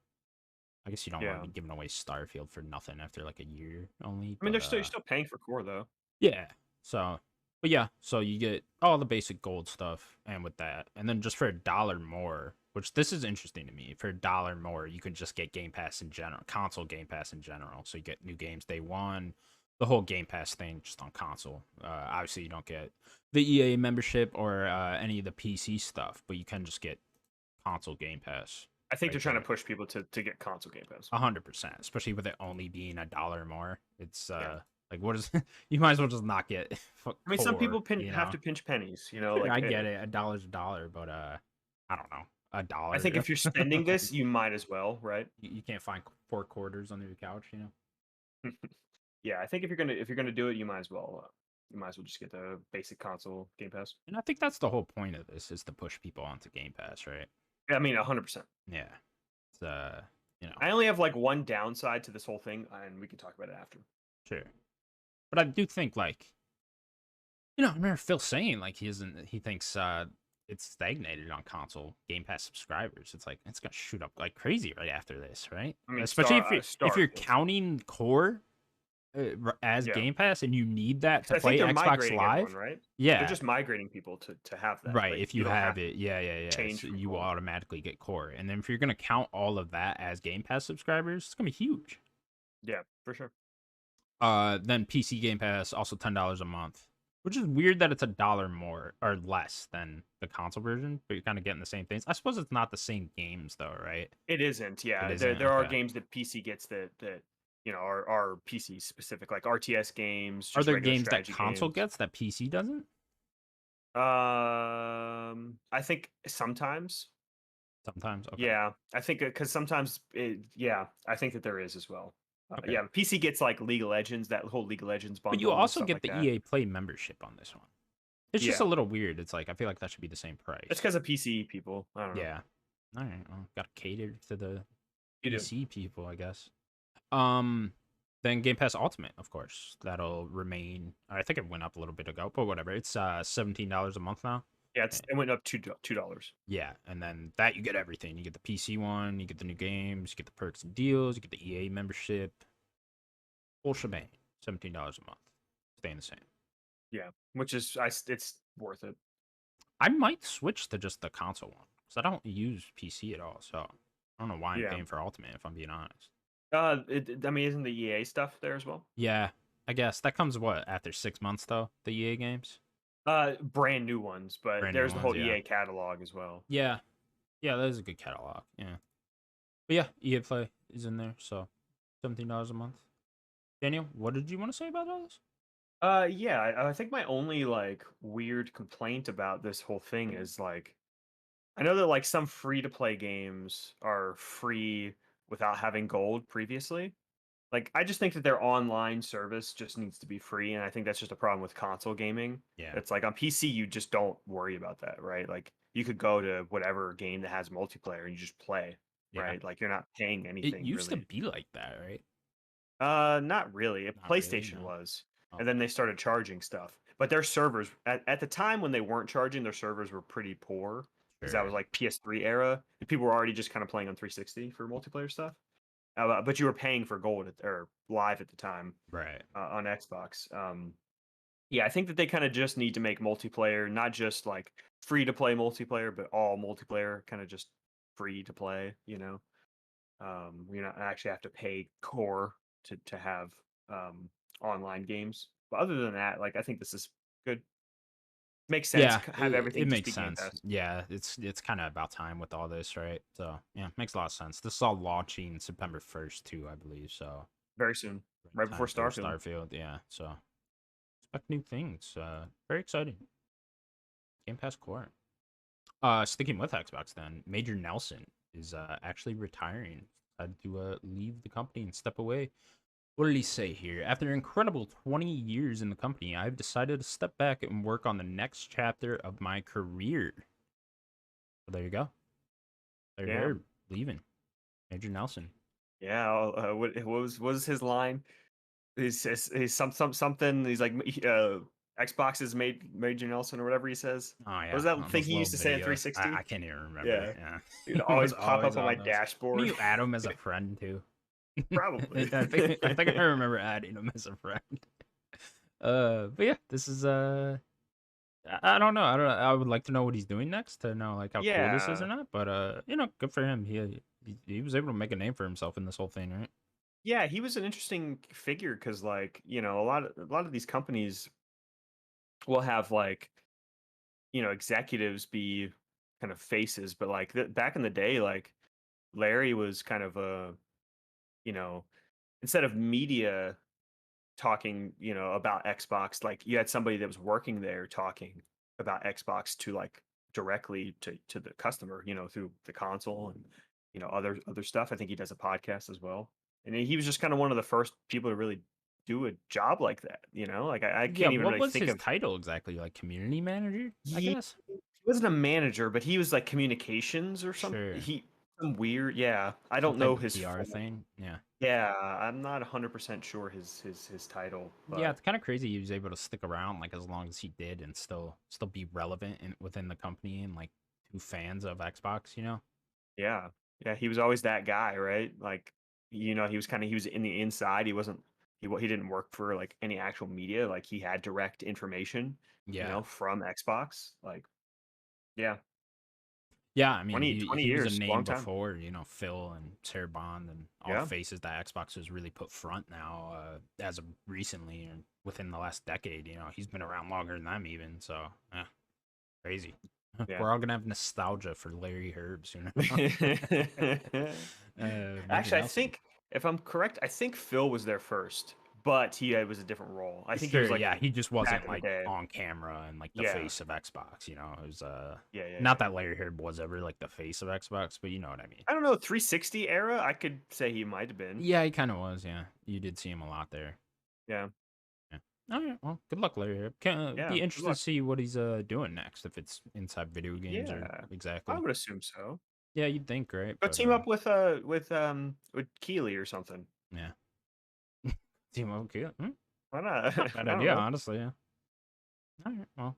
I guess you don't want Yeah. to be giving away Starfield for nothing after like a year only, I mean, but you're still paying for core though. yeah. So, but yeah, so you get all the basic gold stuff, and with that, and then just for $1 more, which this is interesting to me, for $1 more, you can just get Game Pass in general, console Game Pass in general. So you get new games day one, the whole Game Pass thing just on console. Obviously, you don't get the EA membership or any of the PC stuff, but you can just get console Game Pass I think right they're trying to there. push people to get console Game Pass. 100%, especially with it only being $1 more. It's Yeah. like what is you might as well just not get I mean, some core, people have to pinch pennies, Sure, like I get it. $1's a dollar, but I don't know. A I think dollar. if you're spending this, you might as well, right? You can't find 4 quarters under your couch. Yeah, I think if you're gonna do it, you might as well just get the basic console Game Pass. And I think that's the whole point of this is to push people onto Game Pass, right? Yeah, I mean, 100%. Yeah. It's I only have like one downside to this whole thing, and we can talk about it after. sure. But I do think like I remember Phil saying like he thinks it's stagnated on console Game Pass subscribers. It's like it's gonna shoot up like crazy right after this, right? I mean, Especially if you're Starfield. counting core as Yeah, Game Pass and you need that 'cause to I think play they're Xbox migrating everyone, Live. right? They're Yeah, just migrating people to have that. right. Like If you you don't have have it, yeah. change So from you will gold. automatically get core. And then if you're gonna count all of that as Game Pass subscribers, it's gonna be huge. Yeah, for sure. Then PC Game Pass also $10 a month, which is weird that it's $1 more or less than the console version, but you're kind of getting the same things. I suppose it's not the same games though, right? It isn't. It Yeah, isn't. there are Okay. games that PC gets that are PC specific, like RTS games, Are just there regular games that strategy console games. gets that PC doesn't? I think sometimes. Sometimes. Okay. Yeah, I think because sometimes yeah, I think that there is as well. Okay. Yeah, PC gets like League of Legends, that whole League of Legends But you bundle and also stuff get like the that. EA Play membership on this one. It's just a Yeah, little weird. It's like I feel like that should be the same it's price. because of PC people. I don't know. Yeah. All right. Well, gotta cater to the You do. PC people, I guess. Um, then Game Pass Ultimate, of course, that'll remain. I think it went up a little bit ago, but whatever. It's $17 a month now. Yeah, it went up $2. Yeah, and then that you get everything. You get the PC one, you get the new games, you get the perks and deals, you get the EA membership, whole shebang. $17 a month, staying the same. Yeah, it's worth it. I might switch to just the console one because I don't use PC at all, so I don't know why I'm Yeah. paying for Ultimate if I'm being honest. I mean, isn't the EA stuff there as well? Yeah, I guess that comes what after 6 months though. The EA games, Brand new ones, but brand new there's the ones. whole Yeah, EA catalog as well. yeah, yeah. That is a good catalog. Yeah, but yeah, EA Play is in there, so $17 a month. Daniel, what did you want to say about all this? Yeah, I think my only like weird complaint about this whole thing is like I know that like some free to play games are free without having gold previously. Like I just think that their online service just needs to be free, and I think that's just a problem with console gaming. Yeah, It's like on PC you just don't worry about that, right? Like you could go to whatever game that has multiplayer and you just play, yeah. right? Like you're not paying It anything used to really. be like that, right? Not really. Not really. PlayStation No. was, and then Okay. they started charging stuff. But their servers at the time when they weren't charging, their servers were pretty poor because that Sure. was like PS3 era, and people were already just kind of playing on 360 for multiplayer stuff. But you were paying for gold or live at the time Right. on Xbox. Yeah, I think that they kind of just need to make multiplayer not just like free to play multiplayer, but all multiplayer kind of just free to play. You not actually have to pay core to have um, online games. But other than that, like I think this is good. Makes sense. Yeah, Have it everything just makes be Game sense. Pass Yeah, it's kind of about time with all this, right? So yeah, makes a lot of sense. This is all launching September 1st too, I believe. So very soon, right right before time for Starfield. Starfield. Yeah, so expect new things. Very exciting. Game Pass Core. Sticking with Xbox, then Major Nelson is actually retiring. Had to leave the company and step away. What did he say here? After an incredible 20 years in the company, I've decided to step back and work on the next chapter of my career. So there you go. There, Yeah. there, leaving. Major Nelson. Yeah. What was his line? He's something. He's like Xbox is Major Nelson or whatever he says. Oh What was yeah, that on thing those he little used to say at videos. I 360? can't even remember. Yeah. Yeah, It would he was always pop always up on my on those. Didn't dashboard. you add him as a friend too? Probably. I think I remember adding him as a friend. But yeah, this is I don't know. I don't. I would like to know what he's doing next to know like how cool this is or Yeah. not. But good for him. He was able to make a name for himself in this whole thing, right? Yeah, he was an interesting figure because, like, a lot of these companies will have like, executives be kind of faces, but like back in the day, like Larry was kind of a, you know, instead of media talking, about Xbox, like you had somebody that was working there talking about Xbox to like directly to the customer, through the console and other stuff. I think he does a podcast as well, and he was just kind of one of the first people to really do a job like that. Like I Yeah. can't even What really was think his of. title exactly? Like community manager, I He guess. wasn't a manager, but he was like communications or something. Sure. Some weird, yeah. I Some don't type know of his PR full. thing. Yeah. Yeah, I'm not 100% sure his title, Yeah, but it's kind of crazy he was able to stick around like as long as he did and still be relevant within the company and like to fans of Xbox, you know? yeah. Yeah, he was always that guy, right? Like, he was in the inside. He wasn't he didn't work for like any actual media. Like he had direct information, Yeah. from Xbox. Like, yeah, Yeah, I mean 20 he 20 he was a years, name long time. before, Phil and Sarah Bond and all the Yeah. faces that Xbox has really put front now, as of recently and within the last decade, he's been around longer than them even, so yeah, crazy. Yeah. We're all gonna have nostalgia for Larry Herbs, Major Actually, I Nelson. think if I'm correct, I think Phil was there first, but he was a different role. I think he Sure, was like yeah, he just back wasn't in the like day. on camera and like the Yeah. face of Xbox, It was Yeah, yeah, not yeah. that Larry Herb was ever like the face of Xbox, but you know what I mean. I don't know, 360 era, I could say he might have been. Yeah, he kind of was. Yeah, you did see him a lot there. Yeah. Yeah. All right. Well, good luck, Larry Herb. Can Yeah. be Good interested to luck. see what he's doing next, if it's inside video games or Yeah. I exactly. would assume so. Yeah, you'd think, right? Go But team up with Keeley or something. yeah, team okay. Why not? Not bad I don't idea, know. honestly. Yeah. All right. Well,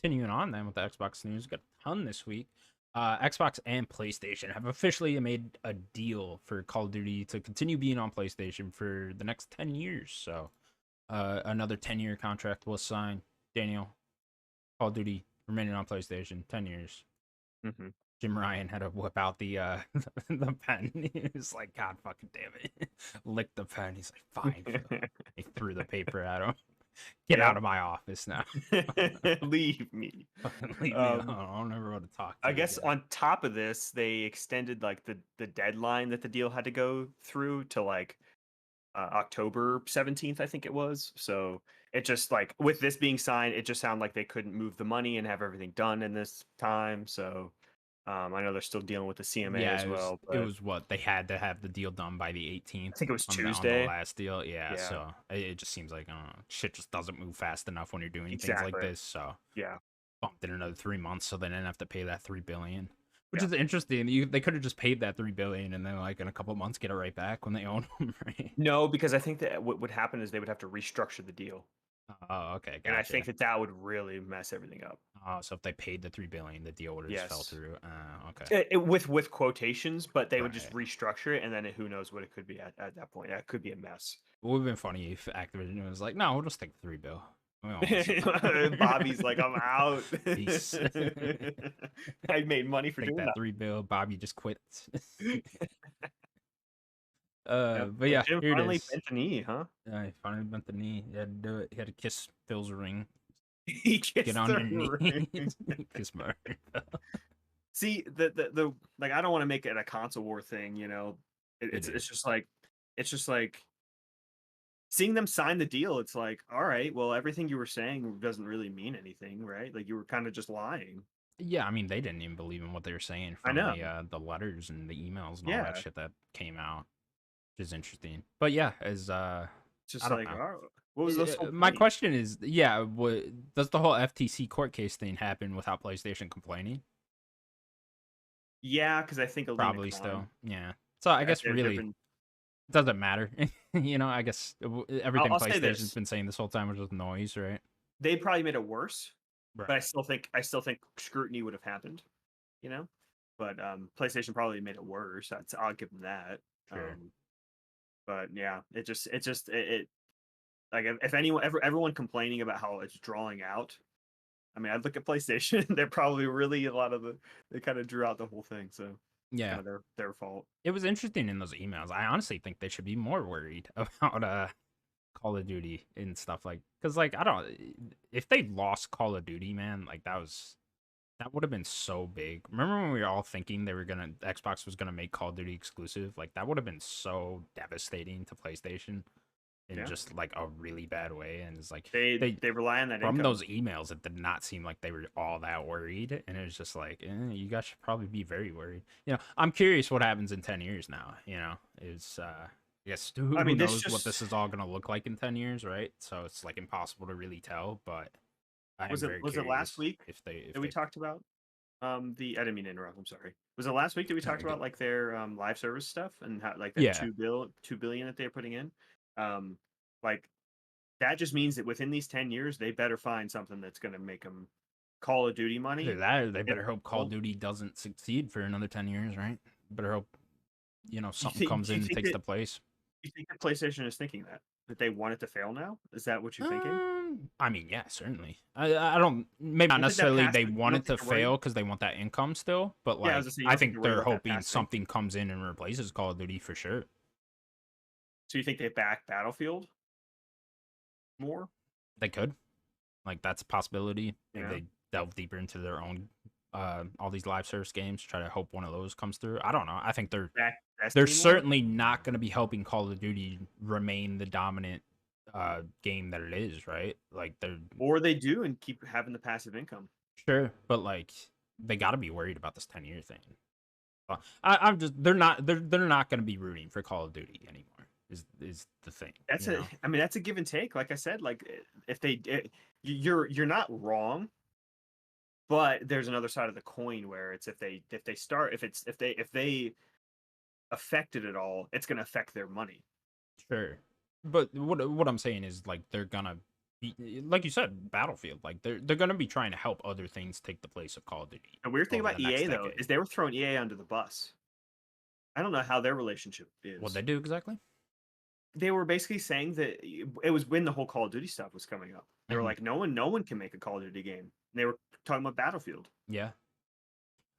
continuing on then with the Xbox news, got a ton this week. Xbox and PlayStation have officially made a deal for Call of Duty to continue being on PlayStation for the next 10 years. So, another 10-year contract was signed. Daniel, Call of Duty remaining on PlayStation 10 years. Hmm. Jim Ryan had to whip out the the pen. He was like, God fucking damn it. Licked the pen. He's like, fine, Phil. He threw the paper at him. Get out Yep. of my office now. Leave me. Fucking leave me alone. Um, I don't ever want to talk to I you guess again. on top of this, they extended like the deadline that the deal had to go through to like October 17th, I think it was. So it just like with this being signed, it just sounded like they couldn't move the money and have everything done in this time. So I know they're still dealing with the CMA Yeah, as well, it but was what they had to have the deal done by the I 18th think it was on the Tuesday. last deal. Yeah, Yeah, so it just seems like shit just doesn't move fast enough when you're doing things like exactly. this. So Yeah, bumped it another 3 months, so they didn't have to pay that 3 billion, which yeah. is interesting. They could have just paid that 3 billion and then like in a couple months get it right back when they own them, right? No, because I think that what would happen is they would have to restructure the deal, Oh, okay, and I think gotcha. that would really mess everything up. Oh, so if they paid the 3 billion, the deal would have just fell Yes. through. Okay, With quotations, but they would just right. restructure it, and then who knows what it could be at that point. That could be a mess. It would have been funny if Activision was like, "No, we'll just take the 3 bill. We won't listen." Bobby's like, I'm out. Peace. I made money for Take doing that that. 3 bill. Bobby just quit. Yep. But And yeah, Jim here it finally is. bent the knee, huh? I finally bent the knee. He had to do it. He had to kiss Phil's ring. He Get kissed on the your ring. knees. Kiss my ring. See, the like, I don't want to make it a console war thing. It It's is. just like seeing them sign the deal, it's like, all right, well, everything you were saying doesn't really mean anything, right? Like you were kind of just lying. Yeah, I mean, they didn't even believe in what they were saying I from know. the letters and the emails and all that Yeah. shit that came out, which is interesting. But yeah, as It's I just don't like, know. oh, what was this whole My point? question is, yeah, does the whole FTC court case thing happen without PlayStation complaining? Yeah, because I think Alina Probably Khan, still, yeah. So I guess there've really been. doesn't matter. I guess everything I'll say PlayStation's this: been saying this whole time was just noise, right? they probably made it worse, but Right. I still think scrutiny would have happened, you know. But PlayStation probably made it worse. I'll give them that. Sure. But yeah, it like if anyone everyone complaining about how it's drawing out. I mean, I'd look at PlayStation. They're probably really a lot of they kind of drew out the whole thing, so it's Yeah. kind of their fault. It was interesting in those emails. I honestly think they should be more worried about Call of Duty and stuff like because like I don't if they lost Call of Duty, man, like that would have been so big. Remember when we were all thinking they were gonna Xbox was gonna make Call of Duty exclusive? Like that would have been so devastating to PlayStation in Yeah, just like a really bad way. And it's like they they rely on that from income. those emails, it did not seem like they were all that worried, and it was just like, you guys should probably be very worried. I'm curious what happens in 10 years now. Is I guess I who mean, this knows what just this is all gonna look like in 10 years, right? So it's like impossible to really tell, but I am very was it last curious week if that we they. talked about the I didn't mean to interrupt. I'm sorry. Was it last week that we No, talked you're good. about like their live service stuff and how like that Yeah, 2 billion that they're putting in? Um, like that just means that within these 10 years, they better find something that's going to make them Call of Duty either money. that or they If better hope Call of well, Duty doesn't succeed for another 10 years, right? Better hope do you something think comes do you in and think takes that the place. you think that PlayStation is thinking that they want it to fail now? Is that what you're thinking? I mean, yeah, certainly. I don't maybe not You don't think that necessarily they passive? You want don't it think to they're worried? fail because they want that income still, but Yeah, I was like gonna say you I don't think think they're worried they're about that hoping passive income. something comes in and replaces Call of Duty for sure. So you think they back Battlefield more? They could. Like that's a possibility. You Maybe know, they delve deeper into their own all these live service games, try to hope one of those comes through. I don't know. I think back they're Destiny more, certainly not going to be helping Call of Duty remain the dominant game that it is, right? Like they're or they do and keep having the passive income. sure, but like they got to be worried about this 10-year thing. I'm just they're not going to be rooting for Call of Duty anymore. Is the thing, That's a, I mean, that's a give and take. Like I said, like if they, you're not wrong, but there's another side of the coin where it's if they start if they affect it at all, it's going to affect their money. Sure. But what I'm saying is like they're gonna be like you said, Battlefield. Like they're gonna be trying to help other things take the place of Call of Duty The weird thing over the about next EA though decade. is they were throwing EA under the bus. I don't know how their relationship What is. they do exactly? They were basically saying that it was when the whole Call of Duty stuff was coming up. They were Hmm. like, no one can make a Call of Duty game. And they were talking about Battlefield. Yeah.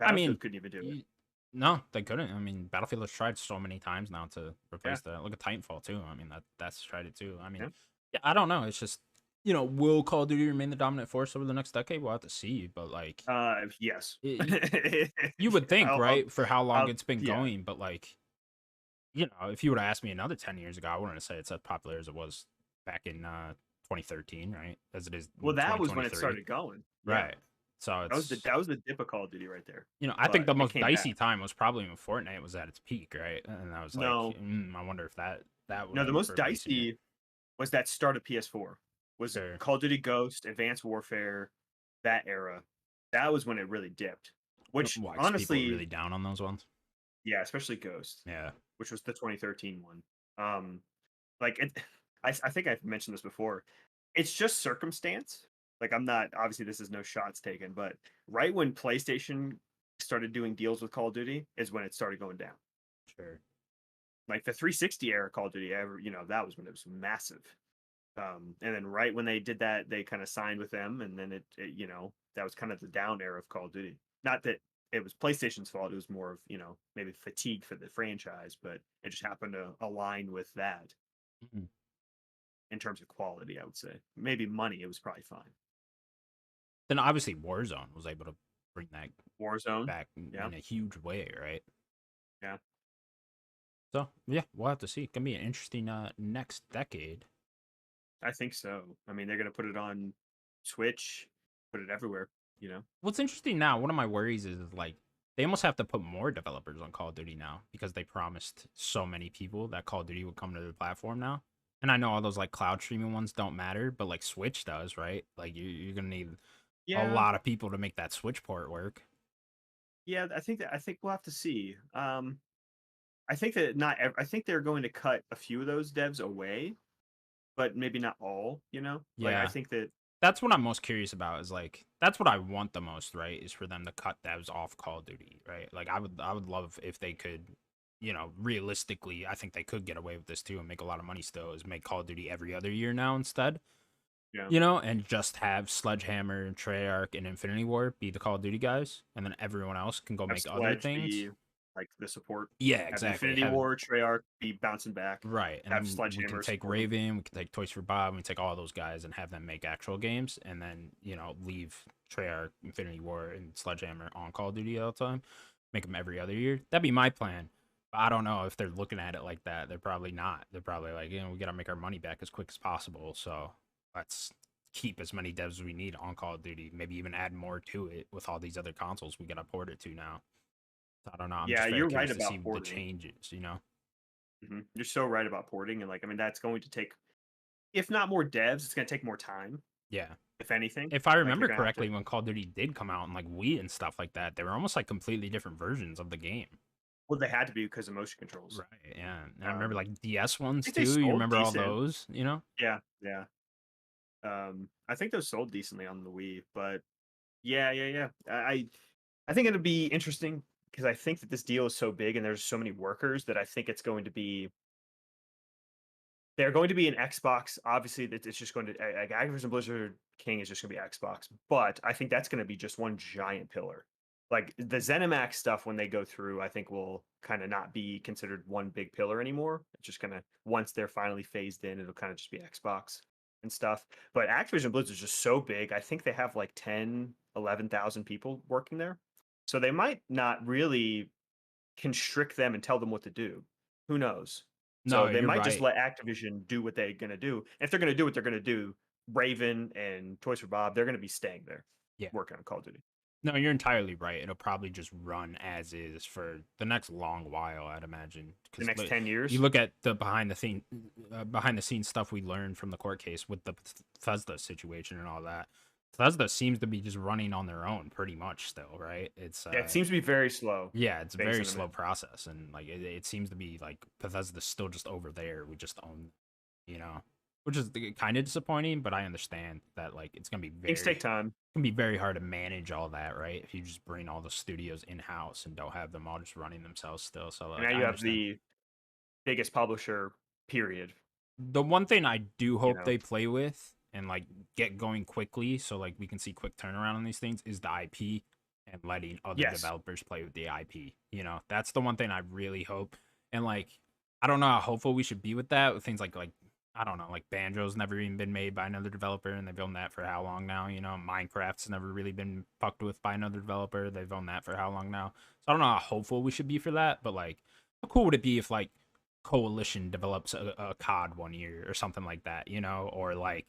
I mean, Battlefield couldn't even do it. no, they couldn't. I mean, Battlefield has tried so many times now to Yeah, replace that. Look at Titanfall too. I mean, that's tried it too. I mean, yeah. yeah, I don't know. It's just will Call of Duty remain the dominant force over the next decade? We'll have to see. But like, Yes. it, you would think, right, for how long I'll, it's been yeah. going, but like if you would have asked me another 10 years ago, I wouldn't have said it's as popular as it was back in 2013, right? As it is Well, in that was when it 2023. started going. Yeah, Right. So it's, that was the dip of Call of Duty right there. I think But the it most came back. dicey time was probably when Fortnite was at its peak, right? And I was like, No, I wonder if that would no, the end up most replacing it. dicey was that start of PS4. Was Sure. Call of Duty Ghost, Advanced Warfare, that era. That was when it really dipped. Which Why? 'Cause people were honestly, really down on those ones. yeah, especially Ghost, Yeah. which was the 2013 one. Um, like it, I think I've mentioned this before. It's just circumstance. Like I'm not obviously this is no shots taken, but right when PlayStation started doing deals with Call of Duty is when it started going down. Sure. Like the 360 era Call of Duty, that was when it was massive. And then right when they did that, they kind of signed with them, and then that was kind of the down era of Call of Duty. Not that it was PlayStation's fault; it was more of maybe fatigue for the franchise, but it just happened to align with that Mhm. in terms of quality. I would say maybe money, it was probably fine. Then obviously Warzone was able to bring that Warzone, back yeah, in a huge way, right? yeah. So yeah, we'll have to see. It's gonna be an interesting next decade. I think so. I mean, they're gonna put it on Switch, put it everywhere. You know. What's interesting now, one of my worries is like they almost have to put more developers on Call of Duty now because they promised so many people that Call of Duty would come to the platform now. And I know all those like cloud streaming ones don't matter, but like Switch does, right? Like you're gonna need a Yeah, lot of people to make that Switch port work. yeah. I think we'll have to see. I think that not. I think they're going to cut a few of those devs away, but maybe not all. You know, like I Yeah, think that. that's what I'm most curious about. Is like that's what I want the most, right? Is for them to cut devs off Call of Duty, right? Like I would love if they could, realistically, I think they could get away with this too and make a lot of money still. Is make Call of Duty every other year now instead. Yeah. And just have Sledgehammer, Treyarch, and Infinity War be the Call of Duty guys, and then everyone else can go Have make other Sledge things. be like the support. Yeah, Have exactly. Infinity Have War, Treyarch be bouncing back. right, and Have then we can Sledgehammer take support them. Raven, we can take Toys for Bob, we can take all those guys and have them make actual games, and then leave Treyarch, Infinity War, and Sledgehammer on Call of Duty all the time. Make them every other year. That'd be my plan. But I don't know if they're looking at it like that. They're probably not. They're probably like, we gotta make our money back as quick as possible. So let's keep as many devs as we need on Call of Duty. Maybe even add more to it with all these other consoles we gotta port it to now. So I don't know. I'm Yeah, just very you're right curious to see about the porting. changes. You're so right about porting, and like I mean, that's going to take, if not more devs, it's going to take more time. Yeah. If anything, If I like you're remember gonna have to. correctly, when Call of Duty did come out and like Wii and stuff like that, they were almost like completely different versions of the game. Well, they had to be because of motion controls. Right. Yeah. And I remember Um, like DS I ones think they too. You sold remember all decent. those? Yeah, yeah. I think those sold decently on the Wii, but yeah, yeah, yeah. I think it'll be interesting because I think that this deal is so big and there's so many workers that I think it's going to be. They're going to be an Xbox. Obviously, that it's just going to like Activision Blizzard King is just going to be Xbox, but I think that's going to be just one giant pillar. Like the ZeniMax stuff, when they go through, I think will kind of not be considered one big pillar anymore. It's just gonna once they're finally phased in, it'll kind of just be Xbox and stuff. But Activision Blizzard is just so big. I think they have like 10, 11,000 people working there, so they might not really constrict them and tell them what to do. Who knows? No, So they you're might just right. let Activision do what they're gonna do. If they're gonna do what they're gonna do, Raven and Toys for Bob, they're gonna be staying there, Yeah. working on Call of Duty. No, you're entirely right. It'll probably just run as is for the next long while, I'd imagine. The Because next 10 you years. look at the behind the scenes stuff we learned from the court case with the Bethesda situation and all that. Bethesda seems to be just running on their own pretty much still, right? It's Yeah, it seems to be very slow yeah, it's a based very on slow them. process, and like it seems to be like Bethesda's still just over there. We just own, you know, which is kind of disappointing. But I understand that like it's Things take time. gonna be very hard to manage all that, right? If you just bring all the studios in house and don't have them all just running themselves still. So And now like I you have understand. the biggest publisher, period. The one thing I do You hope know. they play with and like get going quickly, so like we can see quick turnaround on these things, is the IP and letting other Yes. developers play with the IP. That's the one thing I really hope. And like, I don't know how hopeful we should be with that. With things like I don't know, like Banjo's never even been made by another developer, and they've owned that for how long now? Minecraft's never really been fucked with by another developer. They've owned that for how long now? So I don't know how hopeful we should be for that, but like, how cool would it be if like Coalition develops a COD one year or something like that, or like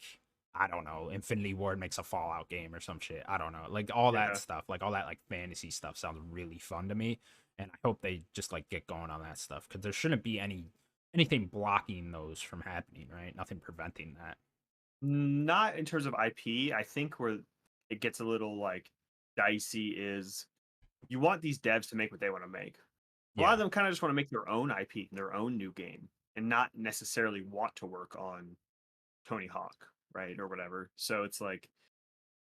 I don't know, Infinity Ward makes a Fallout game or some shit. I don't know, like all that Yeah. stuff, like all that like fantasy stuff sounds really fun to me, and I hope they just like get going on that stuff because there shouldn't be anything blocking those from happening, right? Nothing preventing that. Not in terms of IP. I think where it gets a little like dicey is you want these devs to make what they want to make. A lot of Yeah, them kind of just want to make their own IP and their own new game and not necessarily want to work on Tony Hawk, right? Or whatever. So it's like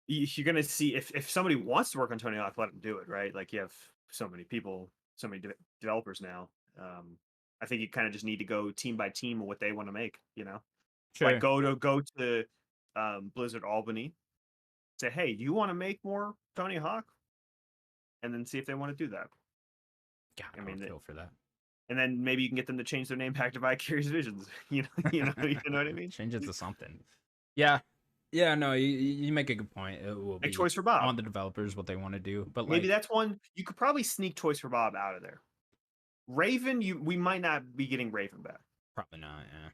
you're gonna see if somebody wants to work on Tony Hawk, let them do it, right? Like you have so many people, so many developers now. I think you kind of just need to go team by team on what they want to make. Like sure. go to Blizzard Albany, say, hey, do you want to make more Tony Hawk? And then see if they want to do that. God, I I would mean, feel for that. and then maybe you can get them to change their name back to Vicarious Visions. You know what I mean? Change it to something. Yeah, yeah. No, you make a good point. It will Like be Toys for Bob. on the developers what they want to do, but Maybe like that's one you could probably sneak Toys for Bob out of there. Raven, we might not be getting Raven back. probably not. Yeah.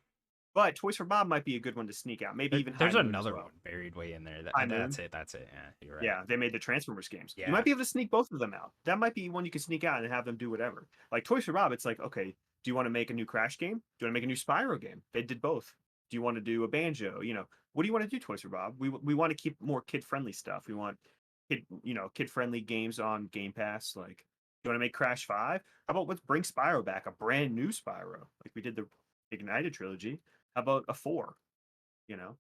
But Toys for Bob might be a good one to sneak out. Maybe even High There's Moon as another well. one buried way in there. High That's Moon. it. That's it. Yeah, you're right. Yeah, they made the Transformers games. You Yeah. might be able to sneak both of them out. That might be one you can sneak out and have them do whatever. Like Toys for Bob, it's like, okay, do you want to make a new Crash game? Do you want to make a new Spyro game? They did both. Do you want to do a Banjo? What do you want to do, Toys for Bob? We want to keep more kid friendly stuff. We want kid friendly games on Game Pass. Like, you want to make Crash 5? How about let's bring Spyro back, a brand new Spyro, like we did the Ignited trilogy. How about a 4? You know,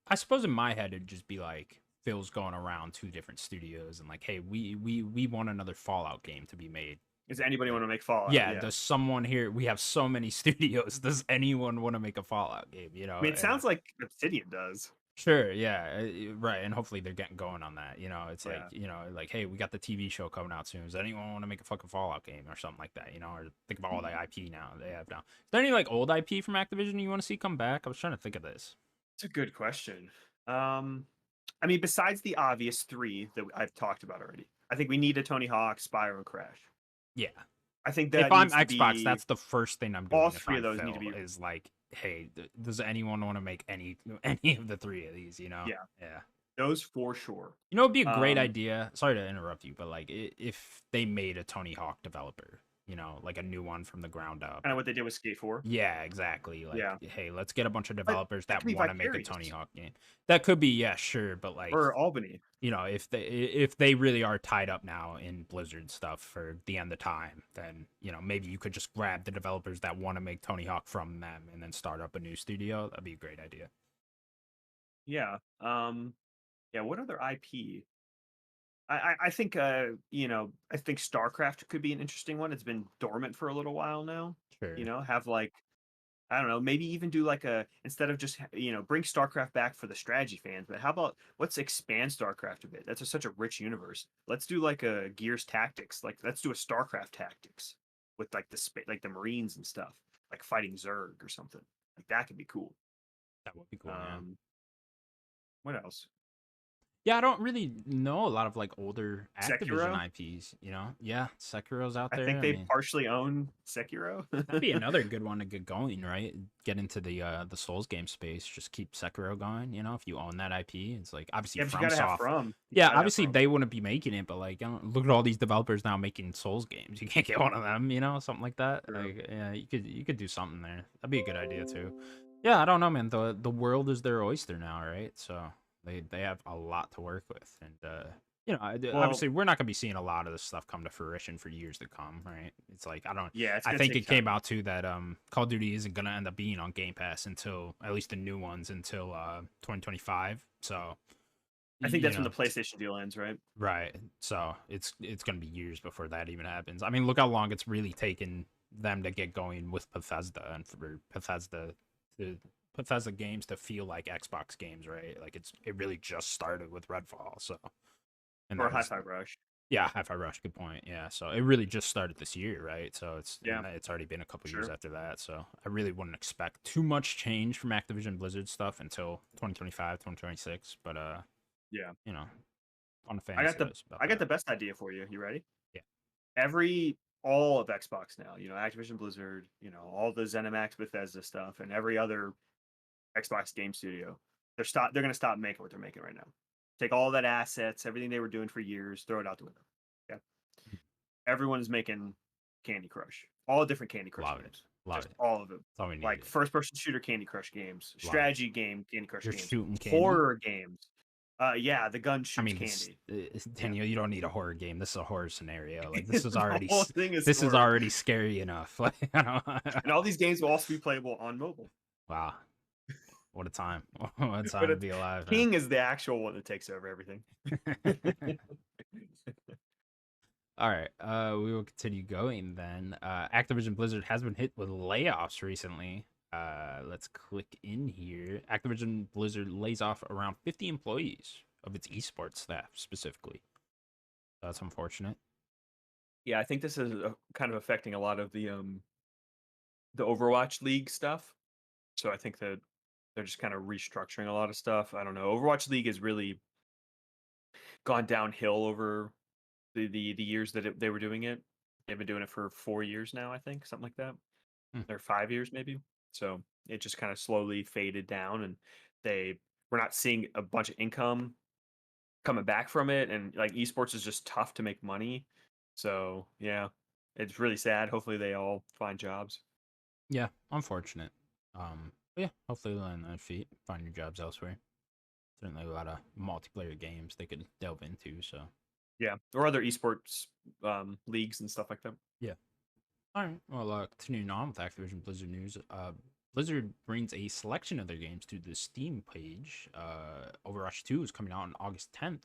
I suppose in my head it'd just be like Phil's going around two different studios and like, hey, we want another Fallout game to be made. does anybody Like, want to make Fallout? yeah, Yeah. does someone here? We have so many studios. Does anyone want to make a Fallout game? I mean, it sounds like Obsidian does. Sure, yeah, right, and hopefully they're getting going on that. It's like Yeah. like hey, we got the TV show coming out soon. Does anyone want to make a fucking Fallout game or something like that? Or think about all the IP now they have now. Is there any like old IP from Activision you want to see come back? I was trying to think of this. It's a good question. I mean, besides the obvious three that I've talked about already, I think we need a Tony Hawk, Spyro, and Crash. Yeah, I think if that I'm needs to Xbox, be that's the first thing I'm all doing. If three of I'm those need to Phil, be. is like, hey, does anyone want to make any of the three of these? Yeah, Yeah. those for sure. It'd be a great Um, idea. Sorry to interrupt you, but like if they made a Tony Hawk developer, like a new one from the ground up. Kind of what they did with Skate 4. Yeah, exactly. Like, Yeah, hey, let's get a bunch of but developers that that could be want to make a Tony Vicarious Hawk game. That could be, yeah, sure, but like, or Albany. if they really are tied up now in Blizzard stuff for the end of time, then maybe you could just grab the developers that want to make Tony Hawk from them and then start up a new studio. That'd be a great idea. Yeah. Yeah. What other IP? I think I think StarCraft could be an interesting one. It's been dormant for a little while now. Sure. Have like I don't know, maybe even do like a instead of just bring StarCraft back for the strategy fans, but how about let's expand StarCraft a bit? That's such a rich universe. Let's do like a Gears Tactics, like let's do a StarCraft Tactics with like like the Marines and stuff, like fighting Zerg or something. Like that could be cool. That would be cool, man. What else? Yeah, I don't really know a lot of like older Activision Sekiro. IPs, Yeah, Sekiro's out I there. think I they mean, partially own Sekiro. that'd be another good one to get going, right? Get into the Souls game space. Just keep Sekiro going. If you own that IP, it's like obviously Yeah, but you gotta have FromSoft. From. Yeah, obviously they wouldn't be making it, but like, look at all these developers now making Souls games. You can't get one of them, something like that. True. Like, yeah, you could do something there. That'd be a good idea too. Yeah, I don't know, man. The world is their oyster now, right? So they have a lot to work with, and Well, obviously we're not gonna be seeing a lot of this stuff come to fruition for years to come, right? It's like yeah, it's I gonna think take it came time. out too that Call of Duty isn't gonna end up being on Game Pass until at least the new ones until 2025. So I think that's when the PlayStation deal ends, right? right. So it's gonna be years before that even happens. I mean, look how long it's really taken them to get going with Bethesda and for Bethesda games to feel like Xbox games, right? Like it really just started with Redfall, so and Or that was Hi-Fi Rush. yeah, Hi-Fi Rush, good point. Yeah, so it really just started this year, right? So Yeah, it's already been a couple years sure. after that. So I really wouldn't expect too much change from Activision Blizzard stuff until 2025, 2026. But Yeah. on the I got fantasy the list about I got that. the best idea for you. You ready? Yeah. All of Xbox now, Activision Blizzard, all the ZeniMax Bethesda stuff and every other Xbox game studio. They're gonna stop making what they're making right now. Take all that assets, everything they were doing for years, throw it out the window. Yeah. Everyone is making Candy Crush. All different Candy Crush Love it. games. Love Just it. all of them. That's all we Like needed. first person shooter Candy Crush games, Love it. strategy game Candy Crush You're games, shooting candy. horror games. Yeah, the gun I shoots mean, candy. Daniel, you don't need a horror game. This is a horror scenario. Like this is The already whole thing is this is horror. already scary enough. Like, And all these games will also be playable on mobile. wow, what a time! What a time to be alive. King is the actual one that takes over everything. All right, we will continue going then. Activision Blizzard has been hit with layoffs recently. Let's click in here. Activision Blizzard lays off around 50 employees of its esports staff specifically. That's unfortunate. Yeah, I think this is kind of affecting a lot of the Overwatch League stuff. So I think that they're just kind of restructuring a lot of stuff. I don't know. Overwatch League has really gone downhill over the years that they were doing it. They've been doing it for 4 years now, I think, something like that, Hmm. or 5 years maybe. So it just kind of slowly faded down, and they we're not seeing a bunch of income coming back from it, and like esports is just tough to make money. So yeah, it's really sad. Hopefully they all find jobs. Yeah, unfortunate. But yeah, hopefully they'll land on their feet, find new jobs elsewhere. Certainly a lot of multiplayer games they could delve into. So Yeah, or other esports leagues and stuff like that. yeah. All right. Well, continuing on with Activision Blizzard news, Blizzard brings a selection of their games to the Steam page. Overwatch 2 is coming out on August 10th.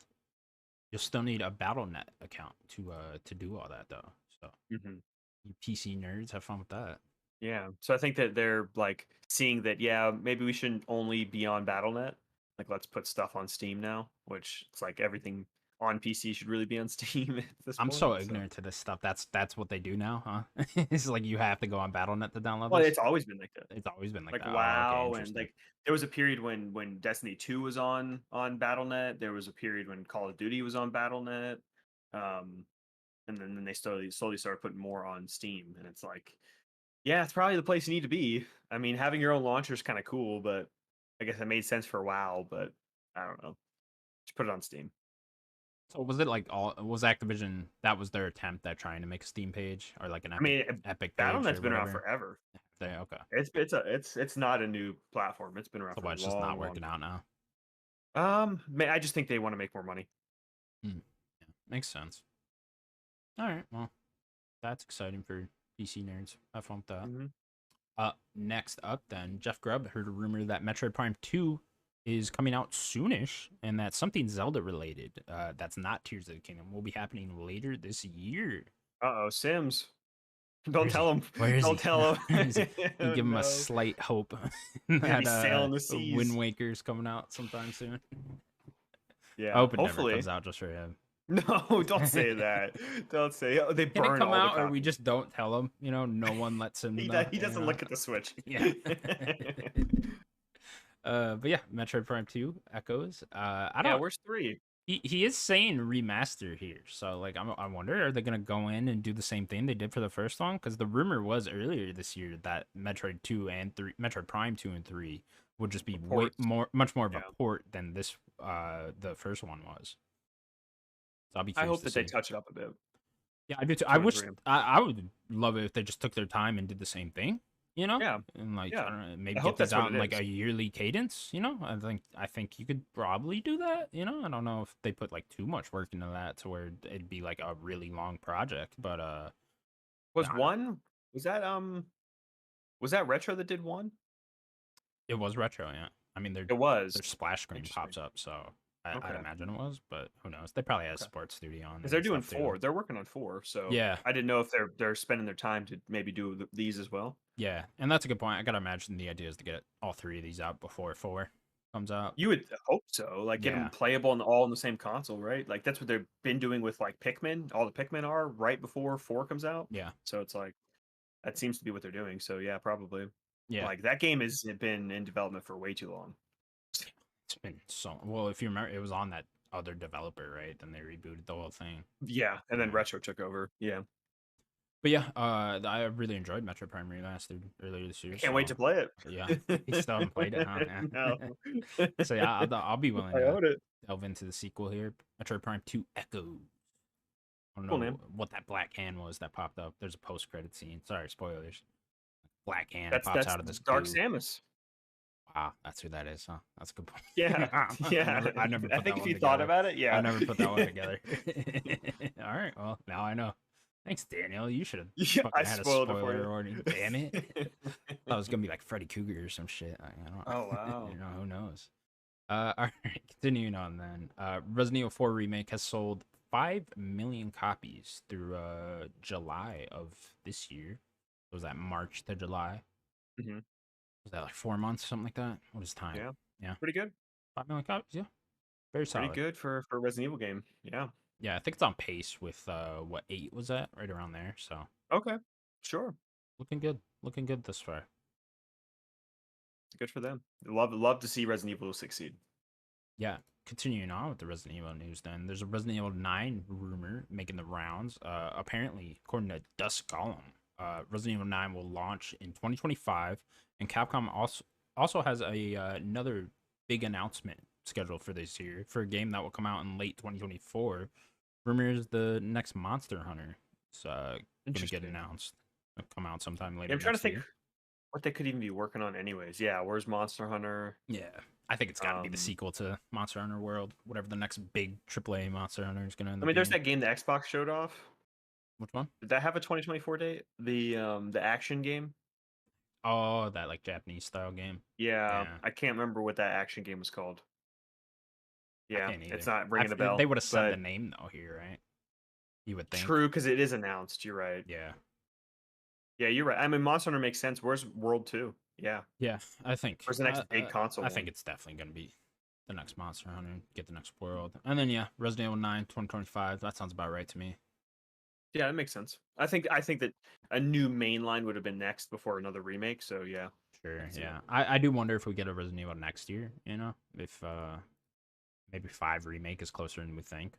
You'll still need a BattleNet account to do all that though. So Hmm. you PC nerds have fun with that. Yeah, so I think that they're like seeing that. Yeah, maybe we shouldn't only be on BattleNet. Like, let's put stuff on Steam now, which it's like everything on PC should really be on Steam at this I'm point. so So, ignorant to this stuff. That's what they do now, huh? It's like you have to go on BattleNet to download well, this. it's always been like that. It's always been like Like that. Oh, okay, WoW, and interesting. like there was a period when Destiny 2 was on BattleNet. There was a period when Call of Duty was on BattleNet. Um, and then they slowly started putting more on Steam, and it's like, yeah, it's probably the place you need to be. I mean, having your own launcher is kind of cool, but I guess it made sense for WoW, but I don't know. Just put it on Steam. So was it like all was Activision that was their attempt at trying to make a Steam page or like an I mean, Epic page BattleNet's or been around whatever? forever. They okay. It's not a new platform. It's been around So for why a it's just not long, long working out now? time. I just think they want to make more money. Hmm. Yeah, makes sense. All right. Well, that's exciting for PC nerds. Have fun with that. Hmm. Next up, then Jeff Grubb heard a rumor that Metroid Prime 2 is coming out soonish, and that something Zelda related, that's not Tears of the Kingdom, will be happening later this year. Uh oh, Sims. Where Don't is tell he? him. Where is Don't he? No, tell where is he? him. Can you Oh give him a no. slight hope Gonna be that sailing the Wind seas. Waker's coming out sometime soon? I Yeah, hope it never hopefully. comes out just for him. No, don't say that. Don't say, oh, they Can it burn come all the out or we copies. just don't tell him? No one lets him know. He doesn't look at the Switch. Yeah. But yeah, Metroid Prime 2 echoes. I Yeah, don't. where's 3? He is saying remaster here, so like I wonder are they gonna go in and do the same thing they did for the first one? Because the rumor was earlier this year that Metroid 2 and 3, Metroid Prime 2 and 3 would just be way Reports. more, much more of a Yeah. port than this the first one was. So I'll be I curious hope to that they see. touch it up a bit. Yeah, I do too. I 2 and wish 3. I would love it if they just took their time and did the same thing, Yeah. and like I Yeah. don't know, I maybe hope get these that's what out it in like is. a yearly cadence. I think you could probably do that. I don't know if they put like too much work into that to where it'd be like a really long project, but Was yeah, 1 was that was that Retro that did 1? it was retro. Yeah, I mean It was. their splash screen Interesting. pops up, so I'd Okay. imagine it was, but who knows? They probably had a Okay. sports studio on Because there they're and doing stuff too. 4. They're working on 4, so Yeah, I didn't know if they're spending their time to maybe do these as well. yeah, and that's a good point. I gotta imagine the idea is to get all three of these out before 4 comes out. You would hope so. Like, get them Yeah, playable and all on the same console, right? Like, that's what they've been doing with like Pikmin. All the Pikmin are right before 4 comes out. yeah, So it's like that seems to be what they're doing. So yeah, probably. yeah. Like that game has been in development for way too long. It's been so well. If you remember, it was on that other developer, right? Then they rebooted the whole thing. Yeah, and then Yeah. Retro took over. Yeah, But yeah, I really enjoyed Metro Prime Remastered earlier this year. can't wait So to play yeah, it. you still haven't played it, huh? No, Yeah. So yeah, I'll be willing I to own it. delve into the sequel here. Metro Prime 2 Echo. I don't Cool know name. what that black hand was that popped up. There's a post credit scene. Sorry, spoilers. Black hand pops That's out of this Dark goo. Samus. Wow, that's who that is, huh? That's a good point. Yeah, yeah. I never I put think that if one you thought together. about it, I yeah. never put that one together. All right, well, now I know. Thanks, Daniel. You should have Yeah, I fucking had a spoiled it for spoiler you. warning. Damn it. Thought it was gonna be like Freddy Cougar or some shit. I Oh don't, wow. who knows? All right, continuing on then. Resident Evil 4 remake has sold 5 million copies through July of this year. Was that March to July? Hmm. Was that like 4 months, something like that? What is time? Yeah, Yeah, pretty good. 5 million copies. Yeah, very Pretty solid. good for a Resident Evil game. Yeah. Yeah, I think it's on pace with what 8 was that? Right around there. So Okay. Sure. looking good. Looking good this far. Good for them. Love to see Resident Evil succeed. Yeah, continuing on with the Resident Evil news then. There's a Resident Evil 9 rumor making the rounds. Apparently, according to Dusk Golem, Resident Evil 9 will launch in 2025, and Capcom also has another big announcement scheduled for this year for a game that will come out in late 2024. Rumors the next Monster Hunter is gonna get Interesting. announced. It'll come out sometime Yeah, later I'm trying to next think year. what they could even be working on anyways. Yeah, where's Monster Hunter? Yeah, I think it's got to be the Um, sequel to Monster Hunter World, whatever the next big AAA Monster Hunter is gonna end I up mean, there's being. that game the Xbox showed off. Which one? Did that have a 2024 date? The action game? Oh, that like Japanese style game. Yeah, Yeah, I can't remember what that action game was called. I Yeah, can't it's either. not ringing a They bell, would have said the but name though here, right? You would think. true because it is announced. You're right. Yeah. Yeah, you're right. I mean, Monster Hunter makes sense. Where's World 2? Yeah. Yeah, I think Where's the next big console I think one? it's definitely gonna be the next Monster Hunter, get the next world, and then yeah, Resident Evil 9, 2025. That sounds about right to me. Yeah, that makes sense. I think that a new mainline would have been next before another remake. So yeah, I Sure, can see that. yeah. I do wonder if we get a Resident Evil next year. You know, if maybe 5 remake is closer than we think.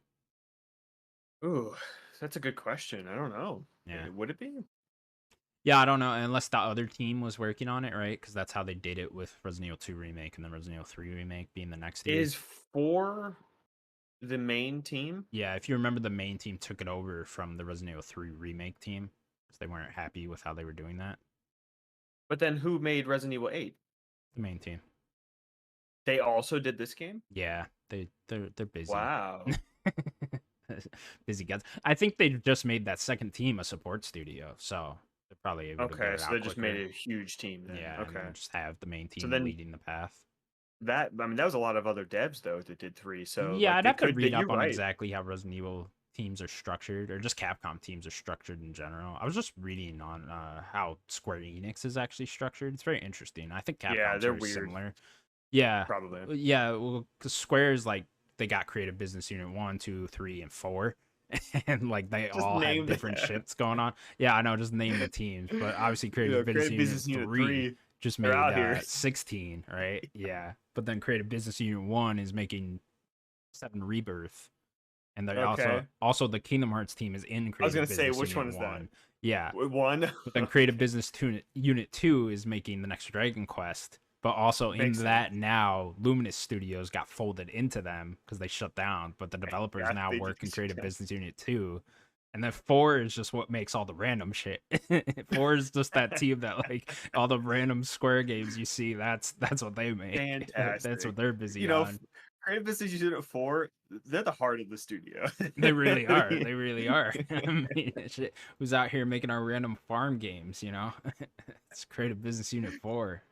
Ooh, that's a good question. I don't know. Yeah. Would it be? Yeah, I don't know unless the other team was working on it, right? Because that's how they did it with Resident Evil 2 remake and then Resident Evil 3 remake being the next year. Is 4 the main team? Yeah, if you remember, the main team took it over from the Resident Evil 3 remake team because they weren't happy with how they were doing that. But then who made Resident Evil 8? The main team. They also did this game? Yeah, they're busy. Wow. Busy guys. I think they just made that second team a support studio, so they're probably able to get Okay, it so they out just made quicker. it a huge team then. Yeah, and Okay. then just have the main So team then leading the path. that I mean that was a lot of other devs though that did 3. So Yeah, like I'd they have to could that read you're up on right. exactly how Resident Evil teams are structured, or just Capcom teams are structured in general. I was just reading on how Square Enix is actually structured. It's very interesting. I think Yeah, Capcom's they're very weird similar. Yeah, probably. yeah. Well, because Square is like they got Creative Business Unit 1, 2, 3, and 4, and like they Just all had name different that. shits going on. Yeah, I know. Just name the teams, but obviously Creative Business Create Unit Business Unit 3 3. just They're made out here. 16, right? Yeah, but then Creative Business Unit 1 is making 7 Rebirth, and they Okay. also the Kingdom Hearts team is in I was Creative gonna say Business which one Unit is that? 1. Yeah, One. but then Creative Business Unit 2 is making the next Dragon Quest. But also in Makes sense. that now, Luminous Studios got folded into them because they shut down. But the developers Yeah, now they did work in shut Creative down. Business Unit 2. And then 4 is just what makes all the random shit. 4 is just that team that like all the random Square games you see. That's what they make. That's Fantastic. what they're busy You know, on. Creative Business Unit 4, they're the heart of the studio. They really are. They really are. I mean, shit, who's out here making our random farm games? You know, it's Creative Business Unit 4.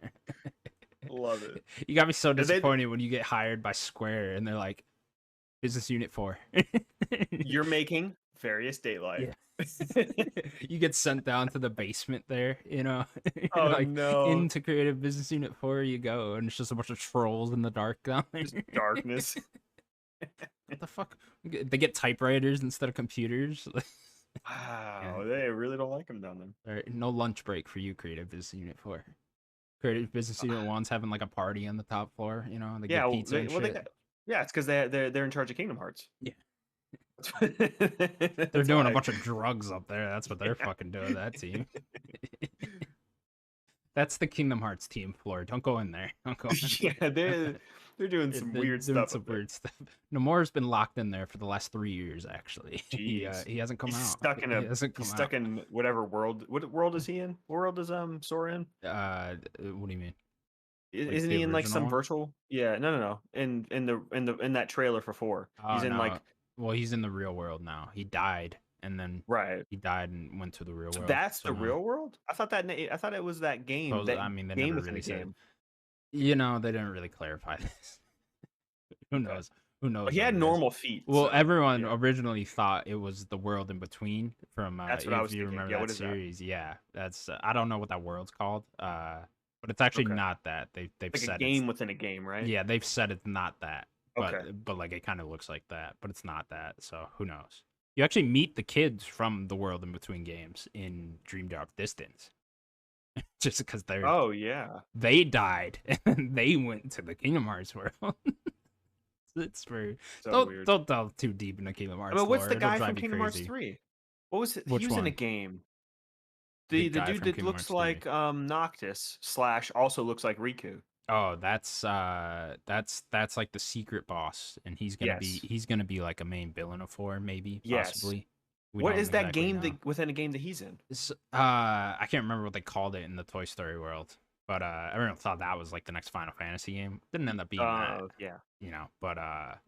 Love it. You got me so And they disappointed when you get hired by Square and they're like, Business Unit 4. you're making Various Daylight. Yeah. You get sent down to the basement there, you know? You're Oh like, no. into Creative Business Unit 4 you go, and it's just a bunch of trolls in the dark down there. Just darkness. What the fuck? They get typewriters instead of computers. Yeah. Wow, they really don't like him down there. All right, no lunch break for you, Creative Business Unit 4. Creative Business Unit 1's having like a party on the top floor, you know? They Yeah, get pizza and they shit. got, yeah, it's because they're in charge of Kingdom Hearts. Yeah. They're That's doing a why. bunch of drugs up there. That's what they're fucking doing, that team. That's the Kingdom Hearts team floor. Don't go in there. Don't go in Yeah, there. they're doing some They're weird doing stuff some up there. weird stuff. Nomura's been locked in there for the last 3 years, actually. Jeez. He hasn't come He's out. stuck in He hasn't he's come stuck out. in whatever world. What world is he in? What world is Sora in? What do you mean? Like Isn't the he in like original some one? virtual? Yeah, no. In that trailer for 4. Oh He's in no. like Well, he's in the real world now. He died, and then right. he died and went to the real So world. that's So the now, real world? I thought it was that game. suppose That I mean they game never within a really said. game. You know, they didn't really clarify this. Who Okay. knows? Who But knows he what had it is? normal feet, Well, so everyone yeah. originally thought it was the world in between from That's what I if was you thinking. remember Yeah, that what is that? series. Yeah, that's I don't know what that world's called. But it's actually Okay. not that. They've Like a said it's game within a game, right? yeah, they've said it's not that. Okay. But like it kind of looks like that, but it's not that. So who knows? You actually meet the kids from the world in between games in Dream Drop Distance. Just because Oh yeah. they died and they went to the Kingdom Hearts world. It's very So weird. don't delve too deep into Kingdom I Hearts mean, what's lore. the It'll guy from drive you Kingdom Hearts crazy. 3? What was it? He Which was in a one? game. the big the guy dude from that Kingdom looks Hearts 3. like Noctis slash also looks like Riku. Oh, that's like the secret boss, and Yes. he's gonna be like a main villain of 4, maybe, Yes. possibly. We What don't is that exactly game know. that within a game that he's in? I can't remember what they called it in the Toy Story world, but everyone thought that was like the next Final Fantasy game. Didn't end up being that, Yeah. But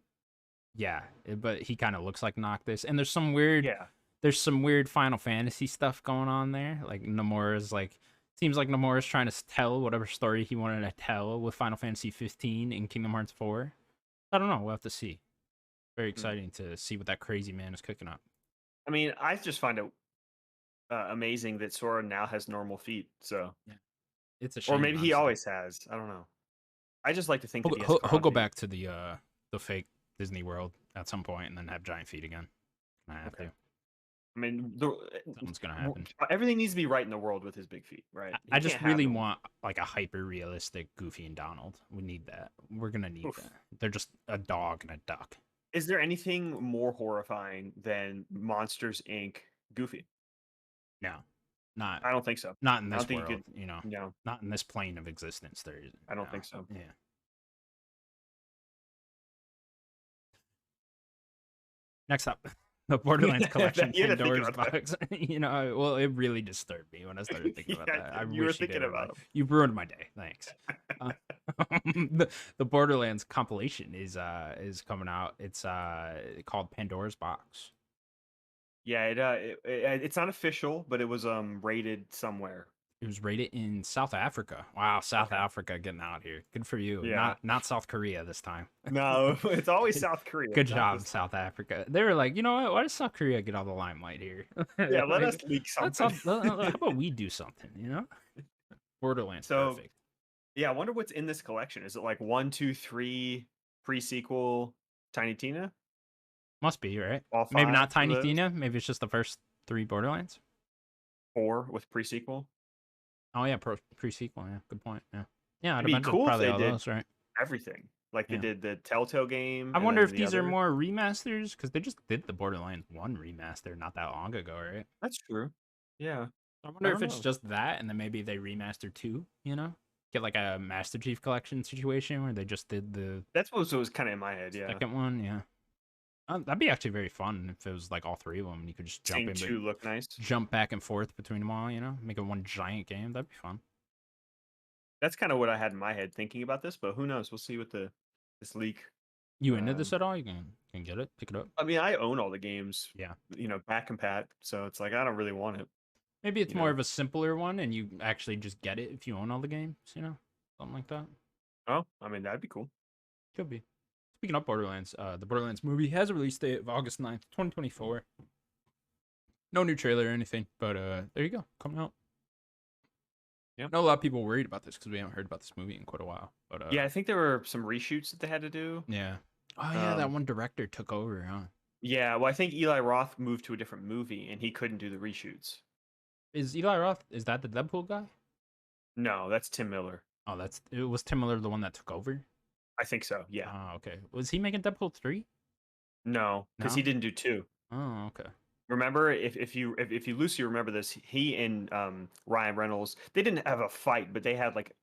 yeah, but he kind of looks like Noctis, and Yeah. there's some weird Final Fantasy stuff going on there. Like Nomura's like seems like Nomura's trying to tell whatever story he wanted to tell with Final Fantasy 15 and Kingdom Hearts 4. I don't know. We'll have to see. Very Hmm. exciting to see what that crazy man is cooking up. I mean, I just find it amazing that Sora now has normal feet. So, Yeah, it's a or shame, maybe he honestly. always has. I don't know. I just like to think that He'll, he has he'll, he'll go Karanji. back to the fake Disney World at some point and then have giant feet again. I have Okay. to. I mean, Something's gonna happen. everything needs to be right in the world with his big feet, right? I He just can't have really them. want like a hyper realistic Goofy and Donald. We need that. We're gonna need Oof. that. They're just a dog and a duck. Is there anything more horrifying than Monsters Inc. Goofy? No, not I don't think so. not in I don't this think you world. could. No, Not in this plane of existence. There isn't. I don't No. think so. Yeah. Next up, the Borderlands collection, You had to think Pandora's about that. box. Well, it really disturbed me when I started thinking about Yeah, that. I you were wish you thinking didn't. about him. You ruined my day. Thanks. Uh, the Borderlands compilation is coming out. It's called Pandora's Box. Yeah, it's not official, but it was rated somewhere. It was rated in South Africa. Wow, South Okay. Africa getting out here. Good for you. Yeah. Not South Korea this time. No, it's always South Korea. Good Not job, this time. South Africa. They were like, you know what? Why does South Korea get all the limelight here? Yeah, let us Like, leak let's something. how about we do something? Borderlands, So perfect. yeah, I wonder what's in this collection. Is it like 1, 2, 3 pre-sequel Tiny Tina? Must be right. All Maybe not 5 of Tiny those? Tina. Maybe it's just the first 3 Borderlands. 4 with pre-sequel? Oh yeah, pre-sequel. Yeah, good point. Yeah, yeah. I'd It'd be imagine it's cool if probably they all did those, right? everything. Like they Yeah. did the Telltale game I and wonder then if the these are other. more remasters because they just did the Borderlands 1 remaster not that long ago, right? That's true. Yeah. I I wonder if don't it's know. just that, and then maybe they remaster 2. Get like a Master Chief Collection situation where they just did the That's what was kind of in my head, yeah. second one. Yeah, that'd be actually very fun if it was like all 3 of them. And you could just Seeing 2 look nice. jump back and forth between them all. Make it one giant game. That'd be fun. That's kind of what I had in my head thinking about this, but who knows? We'll see what this leak. You into this Um, at all? You can get it, pick it up. I mean, I own all the games, Yeah. back compat, so it's like I don't really want it, Maybe it's you more know. of a simpler one, and you actually just get it if you own all the games. Something like that. Oh, I mean, that'd be cool. Could be. Speaking of Borderlands, the Borderlands movie has a release date of August 9th, 2024. No new trailer or anything, but there you go, coming out. Yeah. I know a lot of people worried about this because we haven't heard about this movie in quite a while. But Yeah, I think there were some reshoots that they had to do. yeah. Oh yeah, that Um, one director took over, huh? yeah, well, I think Eli Roth moved to a different movie and he couldn't do the reshoots. Is Eli Roth? Is that the Deadpool guy? No, that's Tim Miller. Oh, it was Tim Miller, the one that took over. I think so. Yeah. Oh, okay. Was he making Deadpool 3? No, because No. he didn't do 2. Oh, okay. Remember, if you loosely remember this, he and Ryan Reynolds, they didn't have a fight, but they had like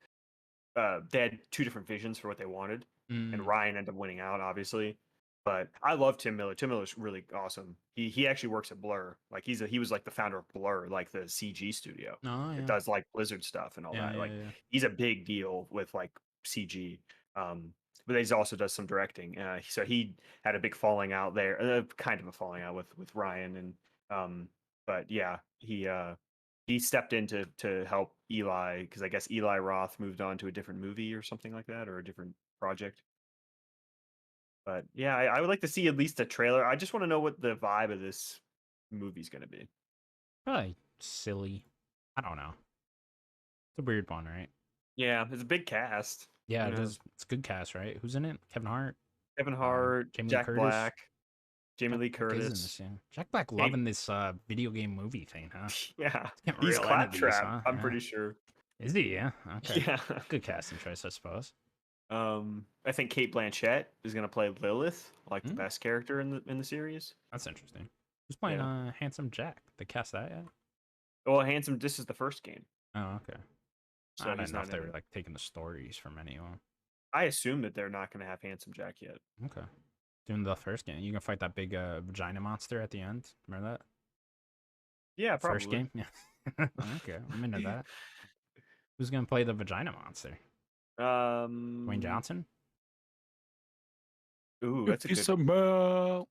they had 2 different visions for what they wanted, and Mm. Ryan ended up winning out, obviously. But I love Tim Miller. Tim Miller's really awesome. He actually works at Blur. Like he was like the founder of Blur, like the CG studio. Oh It yeah. does like Blizzard stuff and all Yeah, that. yeah, Like yeah. he's a big deal with like CG. But he also does some directing. So he had a big falling out there, kind of a falling out with Ryan, and but yeah, he stepped in to help Eli because I guess Eli Roth moved on to a different movie or something like that, or a different project. But yeah, I would like to see at least a trailer. I just want to know what the vibe of this movie's going to be. Probably silly. I don't know. It's a weird one, right? Yeah, it's a big cast. Yeah, You it know, is. It's a good cast, right? Who's in it? Kevin Hart, Kevin Hart, Jamie Lee Jack Curtis. Black, Jamie Jack Lee Black is in this, Curtis. yeah. Jack Black Kate- loving this video game movie thing, huh? Yeah, Getting he's real into these, Claptrap. huh? I'm Yeah. pretty sure. Is he? Yeah. Okay. Yeah. Good casting choice, I suppose. I think Kate Blanchett is gonna play Lilith, like the Mm, best character in the series. that's interesting. Who's playing Yeah. Handsome Jack? They cast that yet? Well, Handsome, this is the first game, Oh, okay. I so didn't he's know not if they in were it. like taking the stories from anyone. I assume that they're not going to have Handsome Jack yet. Okay. Doing the first game, you can fight that big vagina monster at the end. Remember that? Yeah, The first probably. game? Yeah. Okay, I'm into that. Who's gonna play the vagina monster? Dwayne um. Johnson? Ooh, If you somehow.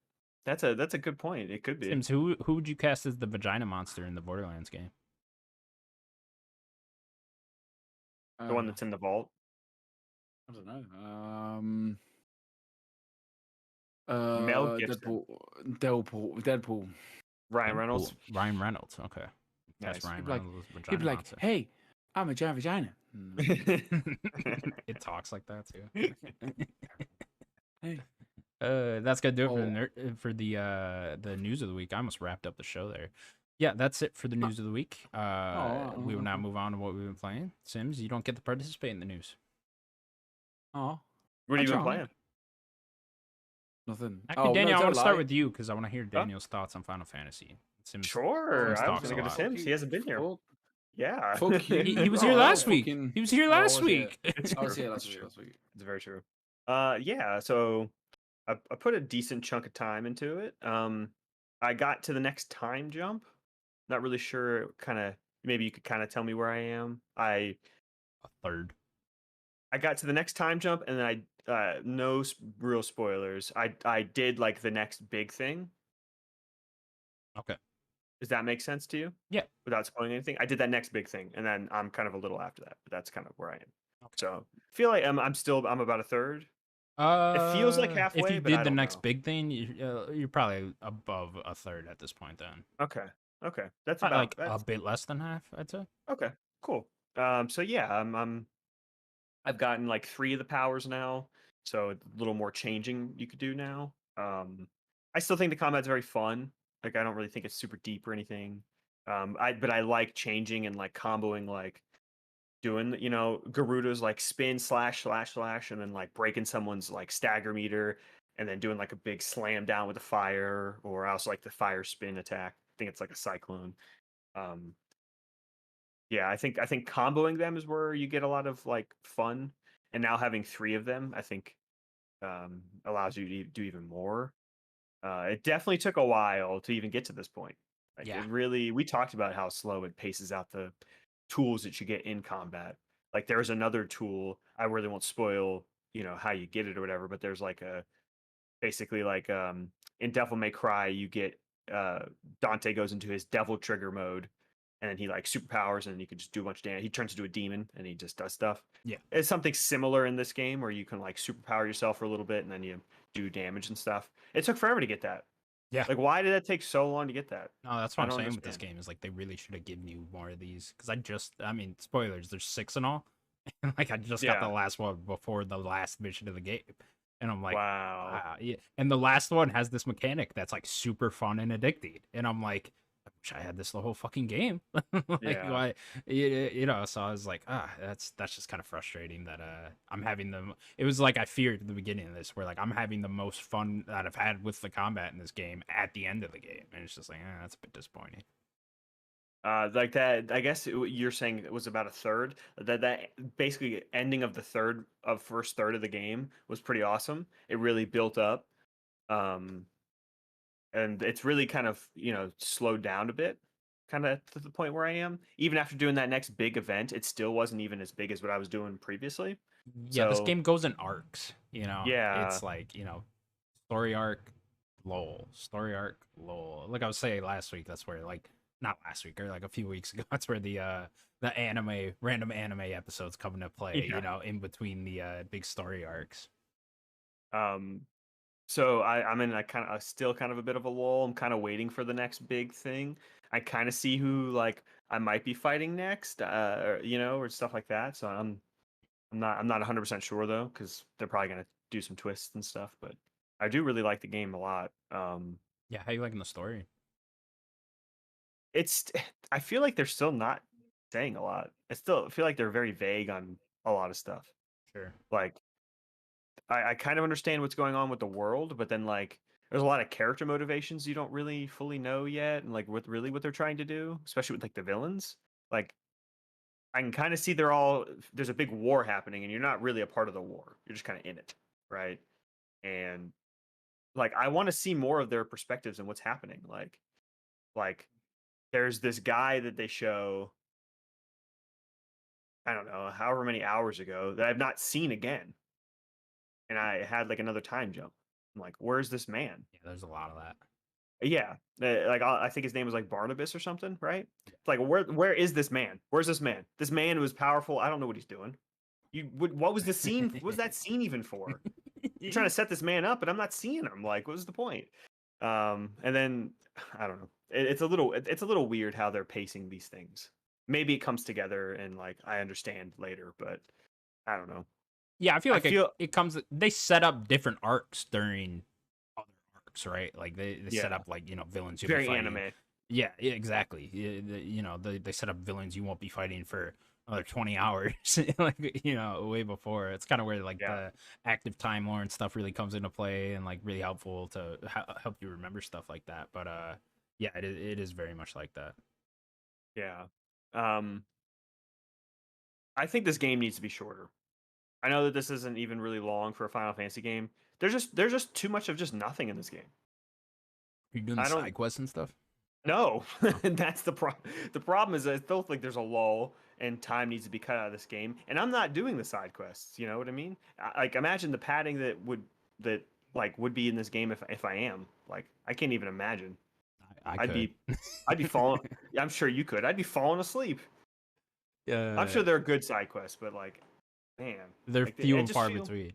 that's a good point. It could be Sims, who would you cast as the vagina monster in the Borderlands game? the one that's in the vault. I don't know. Mel Gibson, Deadpool, Deadpool. Ryan Deadpool. Reynolds. Ryan Reynolds. Okay. Cast Nice. Ryan He'd be like, Reynolds as he'd vagina be like, monster. "Hey, I'm a giant vagina." It talks like that too. Hey. That's gonna do it Oh. for the news of the week. I almost wrapped up the show there. Yeah, that's it for the news of the week. We will now move on to what we've been playing. Sims, you don't get to participate in the news. Oh, What have you been tried. playing? Nothing. Actually, Oh, Daniel, no, I want don't to start lie. with you because I want to hear Daniel's thoughts on Final Fantasy. Sims, Sure. Sims I was talks going a to go to lot. Sims. He hasn't been here. Fuck, Yeah. fuck you. He was Oh, here I last was week. fucking- He was here Oh, I last was here. week. It's I was true. here It's last week. true. Last week. It's very true. Yeah. So I put a decent chunk of time into it. I got to the next time jump. Not really sure. Kind of. Maybe you could kind of tell me where I am. A third. I got to the next time jump, and then no real spoilers. I did like the next big thing. Okay. Does that make sense to you? Yeah. Without spoiling anything, I did that next big thing, and then I'm kind of a little after that. But that's kind of where I am. Okay. So feel like I'm about a third. It feels like If halfway, you but I did the don't next know. big thing, you're probably above a third at this point. Then Okay, okay, that's probably about like a that's bit less than half, I'd say. okay. Cool. So yeah, I've gotten like 3 of the powers now, so a little more changing you could do now. I still think the combat's very fun. Like I don't really think it's super deep or anything. But I like changing and like comboing, like doing Garuda's like spin slash slash slash, and then like breaking someone's like stagger meter, and then doing like a big slam down with the fire, or else like the fire spin attack. I think it's like a cyclone. Um, yeah, I think comboing them is where you get a lot of like fun, and now having 3 of them, I think, allows you to do even more. It definitely took a while to even get to this point. Like Yeah. it really, we talked about how slow it paces out the tools that you get in combat. Like there's another tool. I really won't spoil, how you get it or whatever. But there's like basically like in Devil May Cry, you get uh Dante goes into his devil trigger mode, and then he like superpowers, and you can just do a bunch of damage. He turns into a demon, and he just does stuff. Yeah. It's something similar in this game where you can like superpower yourself for a little bit, and then you do damage and stuff. It took forever to get that. Yeah. Like, why did that take so long to get that? No, that's I what I'm don't saying with this understand. game is like they really should have given you more of these because I mean, spoilers. There's 6 in all. Like I just got the Yeah. last one before the last mission of the game, and I'm like, Wow. wow. Yeah. And the last one has this mechanic that's like super fun and addicting, and I'm like, I wish I had this the whole fucking game. Like Yeah. why, So I was like, that's just kind of frustrating that I'm having them. It was like I feared at the beginning of this, where like I'm having the most fun that I've had with the combat in this game at the end of the game, and it's just like, that's a bit disappointing. Like that. I guess you're saying it was about a third. That basically ending of the first third of the game was pretty awesome. It really built up, um, and it's really kind of slowed down a bit, kind of to the point where I am. Even after doing that next big event, it still wasn't even as big as what I was doing previously. Yeah, this So game goes in arcs, yeah, It's like, story arc, lol, story arc, lol. Like I was saying last week, that's where like not last week or like a few weeks ago, that's where the random anime episodes come into play, yeah. in between the big story arcs. Um, So I'm in a kind of still kind of a bit of a lull. I'm kind of waiting for the next big thing. I kind of see who like I might be fighting next, or stuff like that. So I'm not 100% sure though, because they're probably gonna do some twists and stuff. But I do really like the game a lot. Yeah, how you liking the story? It's I feel like they're still not saying a lot. I still feel like they're very vague on a lot of stuff. Sure. Like I kind of understand what's going on with the world, but then like there's a lot of character motivations you don't really fully know yet, and like what they're trying to do, especially with like the villains. Like I can kind of see there's a big war happening, and you're not really a part of the war. You're just kind of in it, right? And like I want to see more of their perspectives and what's happening. Like there's this guy that they show, I don't know, however many hours ago that I've not seen again, and I had like another time jump. I'm like, where's this man? Yeah, there's a lot of that. Yeah, like I think his name was like Barnabas or something, right? It's like where is this man? Where's this man? This man was powerful. I don't know what he's doing. What was the scene? What was that scene even for? You're trying to set this man up, and I'm not seeing him. Like, what was the point? And then I don't know. It's a little weird how they're pacing these things. Maybe it comes together, and like I understand later, but I don't know. Yeah, I feel I like feel it comes. They set up different arcs during other arcs, right? Like they set yeah, up like villains you'll very be fighting. anime. Yeah, yeah, exactly. They set up villains you won't be fighting for another 20 hours, like way before. It's kind of where like Yeah, the active time lore and stuff really comes into play and like really helpful to help you remember stuff like that. But yeah, it is very much like that. yeah. Um, I think this game needs to be shorter. I know that this isn't even really long for a Final Fantasy game. There's just too much of just nothing in this game. You're doing the I don't side quests and stuff. know. Oh. And that's the problem. The problem is I still think there's a lull and time needs to be cut out of this game. And I'm not doing the side quests. You know what I mean? Like imagine the padding that like would be in this game if I am. Like I can't even imagine. I I'd could. be I'd be falling. I'm sure you could. I'd be falling asleep. I'm Yeah, sure there are good side quests, but like, man, they're like few it and just far feels. between.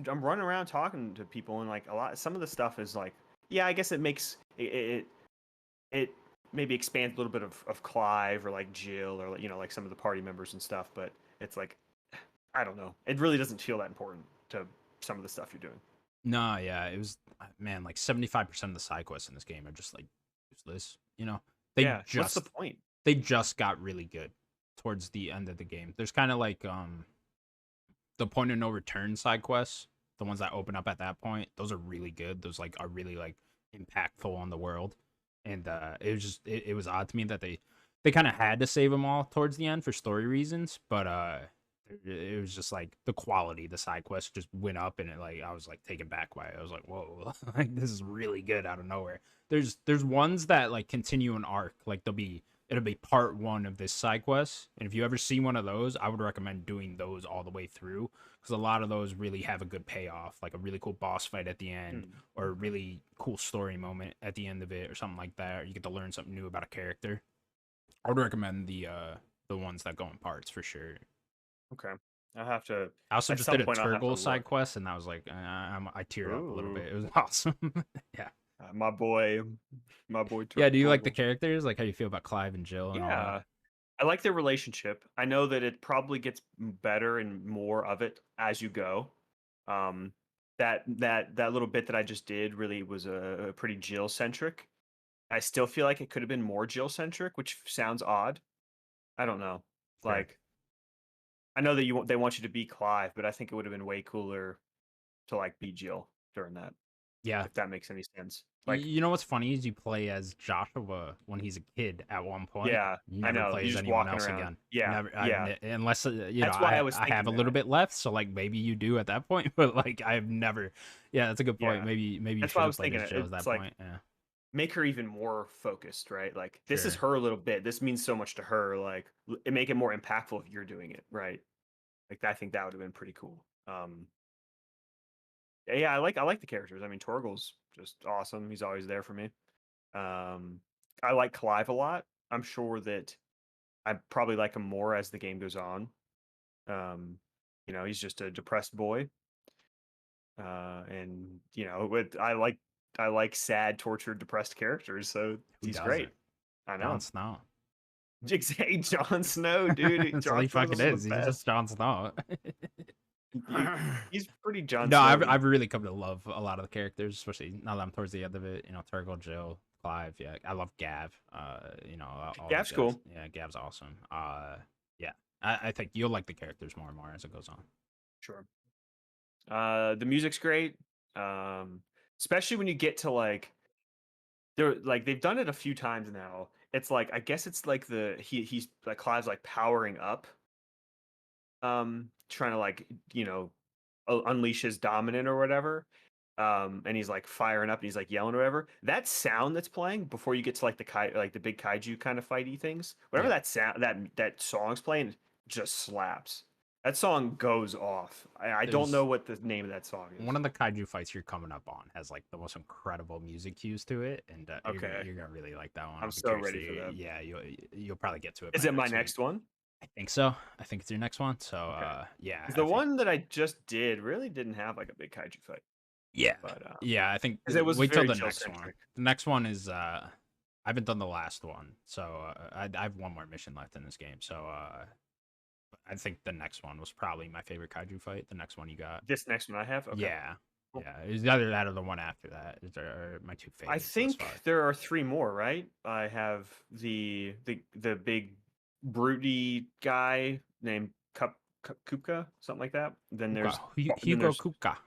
I'm running around talking to people and like a lot. Some of the stuff is like, yeah, I guess it maybe expands a little bit of Clive or like Jill or like some of the party members and stuff. But it's like, I don't know. It really doesn't feel that important to some of the stuff you're doing. No, yeah, it was man, like 75% of the side quests in this game are just like useless. They Yeah, what's the just point? they just got really good towards the end of the game. There's kind of like the point of no return side quests, the ones that open up at that point. Those are really good. Those like are really like impactful on the world. And it was just it was odd to me that they kind of had to save them all towards the end for story reasons, but it was just like the quality the side quest just went up, and I was like taken back by it. I was like, whoa, like this is really good out of nowhere. There's ones that like continue an arc, like it'll be part one of this side quest, and if you ever see one of those, I would recommend doing those all the way through, because a lot of those really have a good payoff, like a really cool boss fight at the end, Hmm. or a really cool story moment at the end of it, or something like that, or you get to learn something new about a character. I would recommend the ones that go in parts for sure. Okay, I'll have to. I also At just some did a point, I'll have to Turgle side look. quest, and I was like, I teared up a little bit. Ooh, It was awesome. Yeah, my boy, my boy yeah. Do you like the Torgal. characters? Like, how you feel about Clive and Jill and all that? Yeah, I like their relationship. I know that it probably gets better and more of it as you go. Um, that little bit that I just did really was a pretty Jill centric. I still feel like it could have been more Jill centric, which sounds odd. I don't know. Fair. Like I know that they want you to be Clive, but I think it would have been way cooler to like be Jill during that, Yeah. if that makes any sense. Like You know what's funny is you play as Joshua when he's a kid at one point. yeah, You I never know. play He's as just anyone walking else around. again. Yeah, Never, yeah. unless That's why I was I have thinking a little that. bit left, so like maybe you do at that point. But like I've never. Yeah, that's a good point. Yeah. Maybe you That's why should I have was played thinking as Jill at it's that like point. Yeah, make her even more focused, right? Like this is sure. her little bit. This means so much to her. Like it make it more impactful if you're doing it, right? Like I think that would have been pretty cool. Yeah, I like the characters. I mean, Torgal's just awesome. He's always there for me. Um, I like Clive a lot. I'm sure that I probably like him more as the game goes on. He's just a depressed boy, and I like sad, tortured, depressed characters. So Who he's doesn't? great. I Jon know. Snow. Hey, Jon Snow, dude. That's all Jon he Snow's fucking also the is. He's just best. Jon Snow. He's pretty Jon No, I've Snowy. I've really come to love a lot of the characters, especially now that I'm towards the end of it. Turgle, Jill, Clive. Yeah, I love Gav. All those Gav's guys. cool. Yeah, Gav's awesome. Yeah, I think you'll like the characters more and more as it goes on. Sure. The music's great. Um, especially when you get to like they've done it a few times now. It's like I guess it's like he's like Clive's like powering up, trying to like unleash his dominant or whatever. And he's like firing up and he's like yelling or whatever. That sound that's playing before you get to like the big kaiju kind of fighty things, whatever Yeah. that sound that song's playing just slaps. That song goes off. I don't know what the name of that song is. One of the kaiju fights you're coming up on has like the most incredible music cues to it, and Okay. you're gonna really like that one. I'm I'll be so curious ready to- for that. Yeah, you'll probably get to it. Is by it my week. next one? I think so. I think it's your next one. So Okay. yeah. 'Cause the one that I just did really didn't have like a big kaiju fight. Yeah. But yeah, I think 'cause it was wait till very the next one. chill-centric. The next one is I haven't done the last one, so I have one more mission left in this game. So I think the next one was probably my favorite kaiju fight. The next one you got. This next one I have? Okay. Yeah. Cool. Yeah, it's either that or the one after that. Are my two I favorites. thus think far. there are 3 more, right? I have the big broody guy named Kupka, something like that. Then there's Hugo Kuka.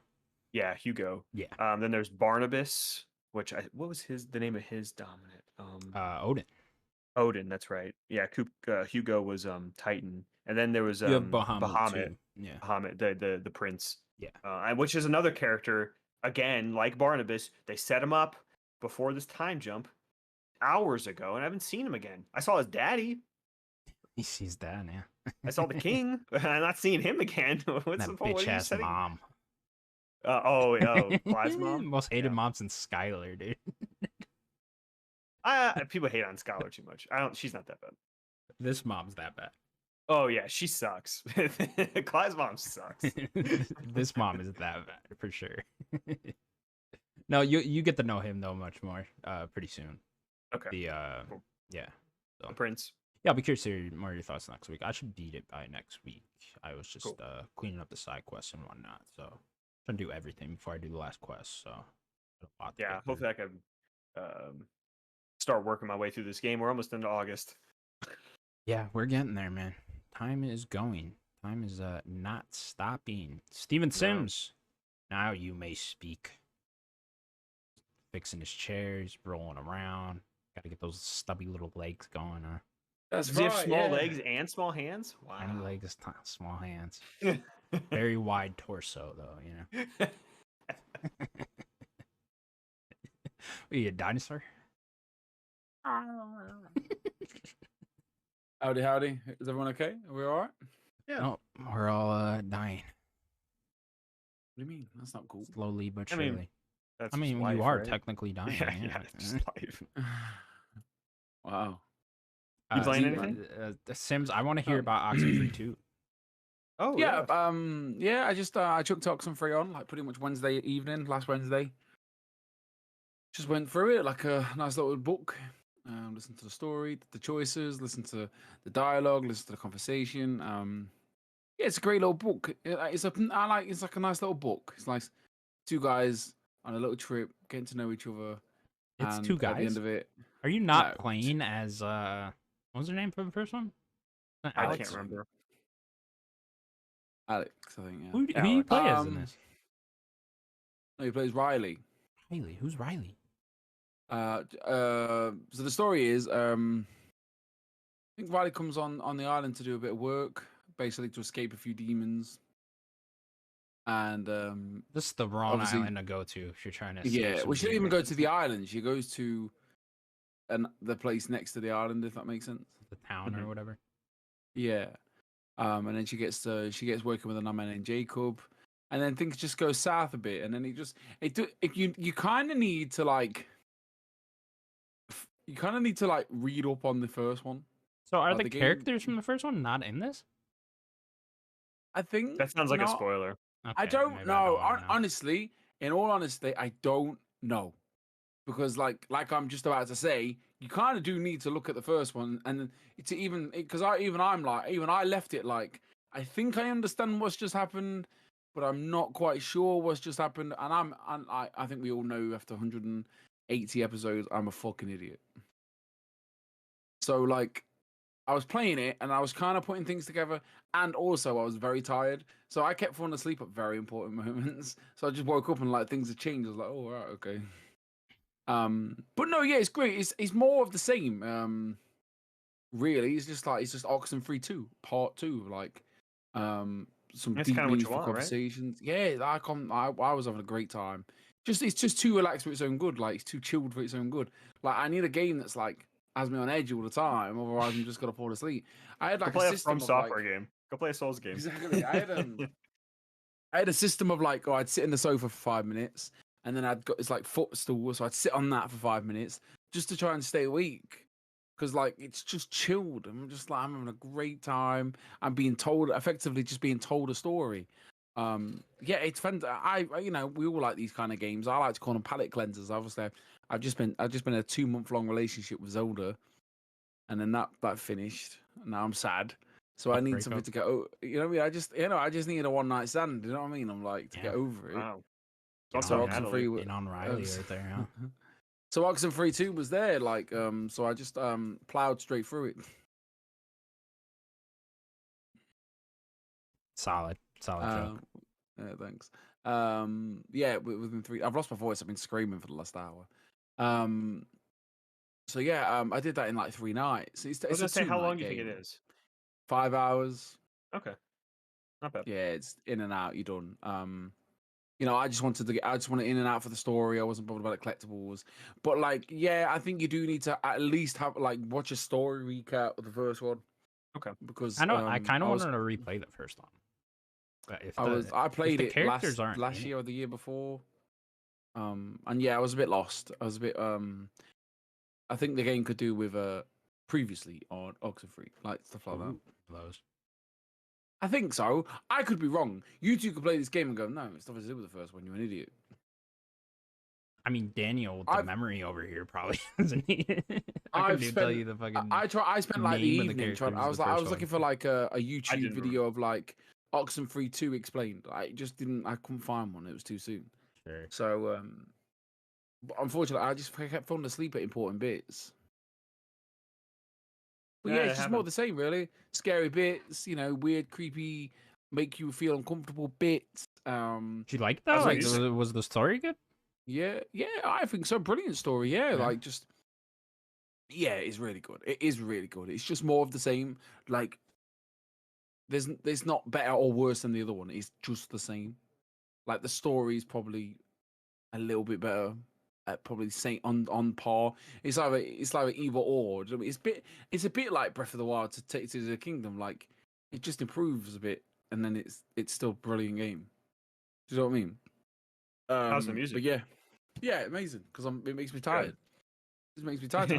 yeah, Hugo. Yeah. Then there's Barnabas, what was the name of his dominant? Odin. Odin, that's right. Yeah, Hugo was Titan. And then there was You have Bahamut. Bahamut. Too. Yeah. Bahamut, the prince. Yeah. Which is another character, again, like Barnabas, they set him up before this time jump hours ago, and I haven't seen him again. I saw his daddy. He sees that, yeah. I saw the king. I'm not seeing him again. What's That the point? bitch ass mom. Clive's mom? Most hated Yeah. moms in Skylar, dude. People hate on Scholar too much. She's not that bad. This mom's that bad. Oh yeah, she sucks. Clive's mom sucks. This mom is that bad for sure. No, you get to know him though much more pretty soon. Okay. Cool. The So prince. yeah, I'll be curious to hear more of your thoughts next week. I should beat it by next week. I was just Cool. cleaning up the side quests and whatnot, so trying to do everything before I do the last quest. So a lot to Yeah, get through. hopefully I can start working my way through this game. We're almost into August. Yeah, we're getting there, man. Time is going. Time is not stopping. Steven Sims, now you may speak. Fixing his chair, he's rolling around. Got to get those stubby little legs going. That's Does he have right, small yeah. legs and small hands? Tiny Wow. legs, small hands. Very wide torso, though, you know. Are you a dinosaur? Howdy, howdy. Is everyone okay? Are we all right? Yeah. No, we're all dying. What do you mean? That's not cool. Slowly but I surely. mean, That's I mean, life, you are right? technically dying. Yeah, Yeah, yeah, it's life. Wow. You playing Steve, anything? The Sims, I want to hear about Oxenfree too. Oh Yeah, I just I chucked Oxenfree on like pretty much Wednesday evening, last Wednesday. Just went through it like a nice little book. Listen to the story, the choices, listen to the dialogue, listen to the conversation. Yeah, it's a great little book. It's like a nice little book. It's like 2 guys on a little trip, getting to know each other. It's and 2 At the guys. end of it, Are you not No. playing as what was her name for the first one? Not I Alex? can't remember. Alex, I think. Yeah. Who do you Alex. play as in this? No, he plays Riley. Riley. Who's Riley? So the story is, I think Riley comes on the island to do a bit of work, basically to escape a few demons. And This is the wrong Obviously- island to go to if you're trying to. escape yeah, some well, she didn't even demon. go to the island. She goes to the place next to the island, if that makes sense. The town Mhm. or whatever. Yeah. And then she gets working with another man named Jacob, and then things just go south a bit, and then you kind of need to like read up on the first one. So are Well, the the game- characters from the first one not in this? I think That sounds like a no, spoiler. I Okay, don't maybe know. wanna know. Honestly, in all honesty, I don't know. Because like I'm just about to say, you kind of do need to look at the first one, and to even because I left it like I think I understand what's just happened, but I'm not quite sure what's just happened, and I think we all know after 180 episodes I'm a fucking idiot. So like I was playing it and I was kind of putting things together, and also I was very tired, so I kept falling asleep at very important moments. So I just woke up and like things had changed. I was like, oh right, okay. But no, yeah, it's great. It's more of the same. Really, it's just Oxenfree 2, Part 2, like some That's deep kind of what you meaningful want, right? conversations. Yeah, I was having a great time. It's just too relaxed for its own good. Like it's too chilled for its own good. Like I need a game that's like has me on edge all the time, otherwise I'm just gonna fall asleep. I had Go like a play a system From of Software like game. Go play a Souls game. exactly. I had a system of like, oh, I'd sit in the sofa for 5 minutes, and then I'd got this like footstool, so I'd sit on that for 5 minutes just to try and stay awake. Because like it's just chilled. I'm just like I'm having a great time. I'm being told, effectively, just being told a story. Yeah, it's fun. We all like these kind of games. I like to call them palate cleansers. Obviously, I've just been in a 2 month long relationship with Zelda, and then that finished. Now I'm sad. So I need something Breakup. to get over. You know what I mean? I just need a one night stand. You know what I mean? I'm like to Yeah. get over it. Wow. Get So on, Oxenfree, get on Riley right there, huh? so Oxenfree 2 was there, like so I just plowed straight through it. Solid joke. Yeah, thanks. Yeah, within three. I've lost my voice. I've been screaming for the last hour. So yeah, I did that in like 3 nights. It's I was a gonna say, how 2 night long do you think game. it is? 5 hours. Okay, not bad. Yeah, it's in and out. You're done. I just wanted to get. I just wanted in and out for the story. I wasn't bothered about the collectibles. But like, yeah, I think you do need to at least have like watch a story recap of the first one. Okay. Because I know. I kind of wanted to replay the first one. But I played the it characters aren't last in year or the year before. And yeah, I was a bit lost. I was a bit I think the game could do with previously on Oxenfree, like stuff like that. Ooh, those. I think so. I could be wrong. You two could play this game and go, no, it's nothing to do with the first one. You're an idiot. I mean, Daniel, with the I've- memory over here, probably doesn't he? I I've couldn't even tell spent- you the fucking. I spent like the name of the evening trying. characters I the was first looking one. for like a YouTube didn't video of like Oxenfree 2 explained. I just didn't. I couldn't find one. It was too soon. Sure. So but unfortunately, I just kept falling asleep at important bits. But yeah, Yeah, it's it just more happens. the same, really. Scary bits, weird, creepy, make you feel uncomfortable bits. Did you like How's that? the Like, music? was the story good? Yeah, I think so. Brilliant story. Yeah, Yeah. like just yeah, it's really good. It is really good. It's just more of the same. Like there's not better or worse than the other one. It's just the same. Like the story is probably a little bit better. Probably same on par. It's like either or. Do you know what I mean? It's a bit like Breath of the Wild to take to the Kingdom. Like it just improves a bit, and then it's still a brilliant game. Do you know what I mean? How's the music? But yeah, amazing because it makes me tired. It makes me tired.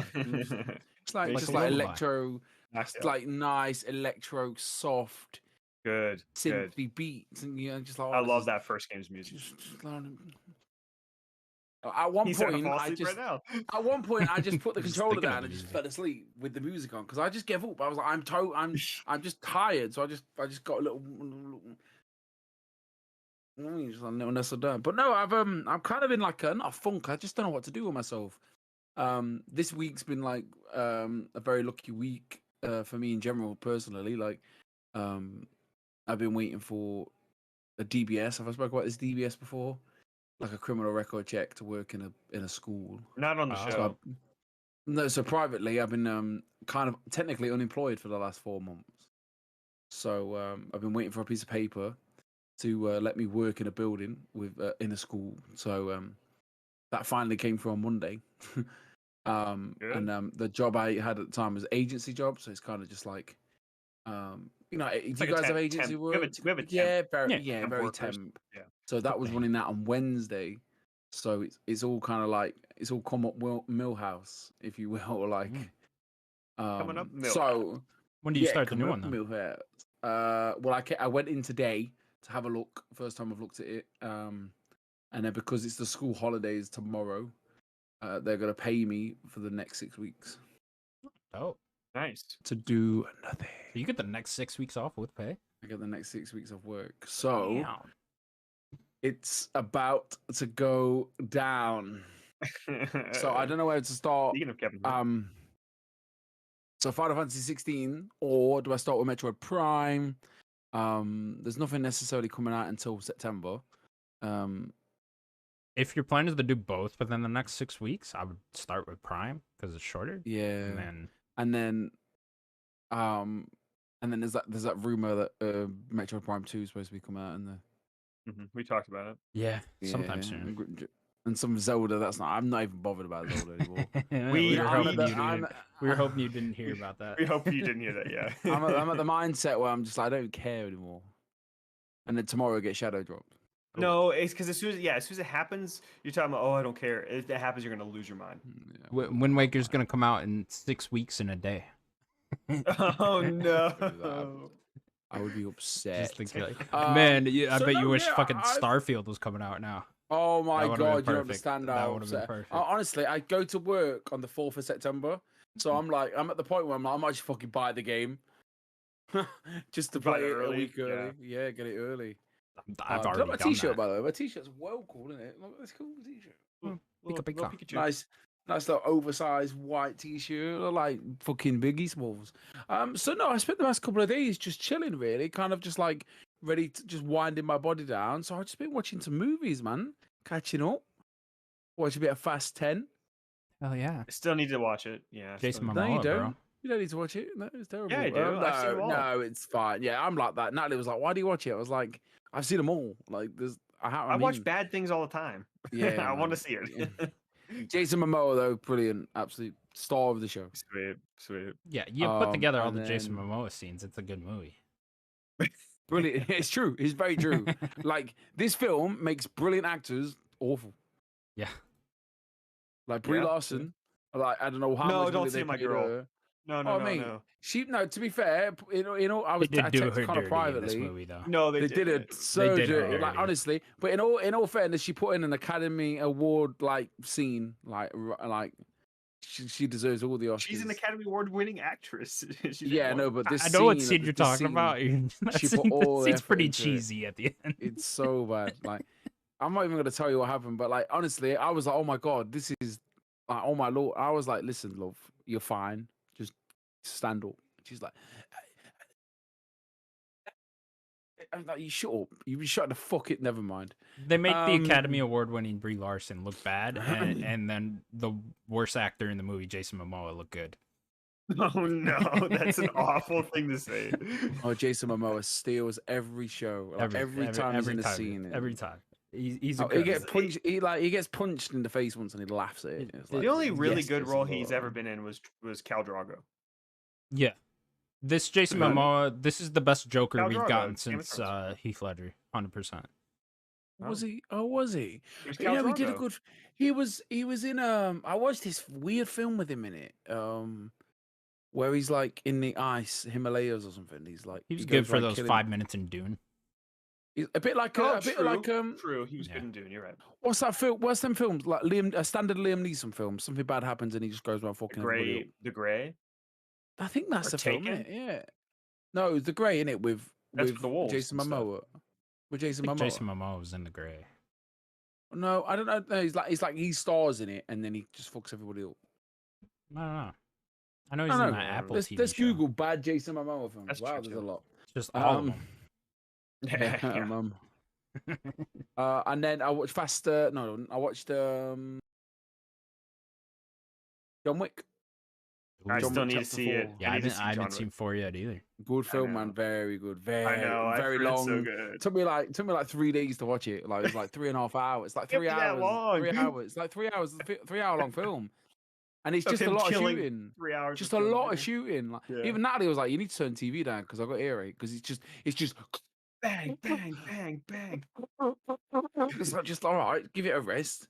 It's like Makes just you like lullaby. electro, Knocked out. like nice electro, soft, Good. synthy beats, and just like I love that first game's music. Just learning. At one He's starting point, to fall asleep right now. At one point, I just put the Just controller thinking of down the and just music. fell asleep with the music on because I just gave up. I was like, I'm just tired, so I just got a little. Just a little nestled down. But no, I'm kind of in like not a funk. I just don't know what to do with myself. This week's been like a very lucky week for me in general, personally. Like, I've been waiting for a DBS. Have I spoken about this DBS before? Like a criminal record check to work in a school. Not on the Oh. show. No, so privately, I've been kind of technically unemployed for the last 4 months. So I've been waiting for a piece of paper to let me work in a building with in a school. So that finally came through on Monday. And the job I had at the time was agency job, so it's kind of just like, do you like a guys have temp- agency temp- work? we have a temp- yeah, very temp very workers. temp. Yeah. So that was Okay. running out on Wednesday. So it's all kind of like it's all come up Millhouse, if you will, like. Coming up, So When do you start the new one? coming Then? up Millhouse. Well, I went in today to have a look. First time I've looked at it. And then because it's the school holidays tomorrow, they're gonna pay me for the next 6 weeks Oh, nice. to do nothing. so you get the next 6 weeks off with pay. I get the next 6 weeks of work. So Damn. it's about to go down. So I don't know where to start. Speaking of Kevin Hart, So Final Fantasy 16, or do I start with Metroid Prime? There's nothing necessarily coming out until September. If your plan is to do both within the next 6 weeks, I would start with Prime because it's shorter. Yeah, and then there's that rumor that Metroid Prime 2 is supposed to be coming out in the. We talked about it. Yeah, sometime soon. And some Zelda. I'm not even bothered about Zelda anymore. we were hoping you didn't hear about that. We hope you didn't hear that. Yeah. I'm at the mindset where I'm just like, I don't care anymore. And then tomorrow get Shadow dropped. No, it's because as soon as it happens, you're talking about, I don't care. If that happens, you're gonna lose your mind. Yeah. Wind Waker's gonna come out in 6 weeks in a day. Oh no! I would be upset. Man, I bet you wish fucking Starfield was coming out now. Oh my god, you understand that would have been perfect. Honestly, I go to work on the 4th of September, so I'm at the point where I might just fucking buy the game just to play it a week early. Yeah, get it early. I've already done my t-shirt, by the way. My t-shirt's well cool, isn't it? Look, it's cool t-shirt. Pikachu. Nice little oversized white t-shirt, like fucking Biggie Smalls. So no, I spent the last couple of days just chilling, really, kind of just like ready to just winding my body down. So I've just been watching some movies, man, catching up. Watch a bit of Fast 10. Hell yeah! I still need to watch it. Yeah, Jason Momoa, no, you don't. bro. You don't need to watch it. No, it's terrible. Yeah, I do. No, it's fine. Yeah, I'm like that. Natalie was like, "Why do you watch it?" I was like, "I've seen them all. Like, I watch bad things all the time. Yeah, I want to see it." Yeah. Jason Momoa, though, brilliant, absolute star of the show. Sweet. Yeah, you put together all the Jason Momoa scenes. It's a good movie. Brilliant. It's true. It's very true. Like, this film makes brilliant actors awful. Yeah. Like Brie Larson. Like, I don't know how. No, don't say my girl. No. She, to be fair, I was texting Connor privately. In this movie, though. No, they did it so dirty. Like, honestly, but in all fairness, she put in an Academy Award like scene, like she deserves all the Oscars. She's an Academy Award winning actress. But this I know what scene you're talking about. She put all. It's pretty cheesy at the end. It's so bad. Like, I'm not even gonna tell you what happened, but like honestly, I was like, oh my god, this is like, oh my lord. I was like, listen, love, you're fine. Just stand up. She's like, I'm like, you shut up. You shut the fuck it. Never mind. They make the Academy Award winning Brie Larson look bad, and then the worst actor in the movie, Jason Momoa, look good. Oh no, that's an awful thing to say. Oh, Jason Momoa steals every show. Like, every time he's in a scene. Every time. He's he gets punched. He gets punched in the face once, and he laughs at it. The only really good role he's ever been in was Khal Drogo. Yeah, this Jason Momoa. This is the best Joker we've gotten since Heath Ledger. 100%. Was he? Oh, was he? Yeah, we did a good. He was in. I watched this weird film with him in it. Where he's like in the ice, Himalayas or something. He was good for those 5 minutes in Dune. A bit like true. He was good in Dune. You're right. What's that film? What's them films like a standard Liam Neeson film? Something bad happens and he just goes around fucking everybody up. The Grey. I think that's the film. Isn't it? Yeah. No, it was The Grey, innit? With the wolves Jason Momoa. With Jason Momoa. Jason Momoa was in The Grey. No, I don't know. No, he stars in it and then he just fucks everybody up. I don't know. I know he's in that Apple TV let's show. Google bad Jason Momoa films. That's wow, true, there's a lot. Just all of them. And then I watched I watched John Wick. I still need to see it. Yeah, I haven't seen 4 yet either. Good film, man. Very good. Very long. long. So good. Took me like 3 days to watch it. Like, it was like 3.5 hours. It's like 3 hours. Long. 3 hours. It's like 3 hours. 3 hour long film. And it's just a lot of shooting. 3 hours. Just a lot of shooting. Like, even Natalie was like, "You need to turn TV down because I got earache because it's just bang, bang, bang, bang." It's like, just all right, give it a rest.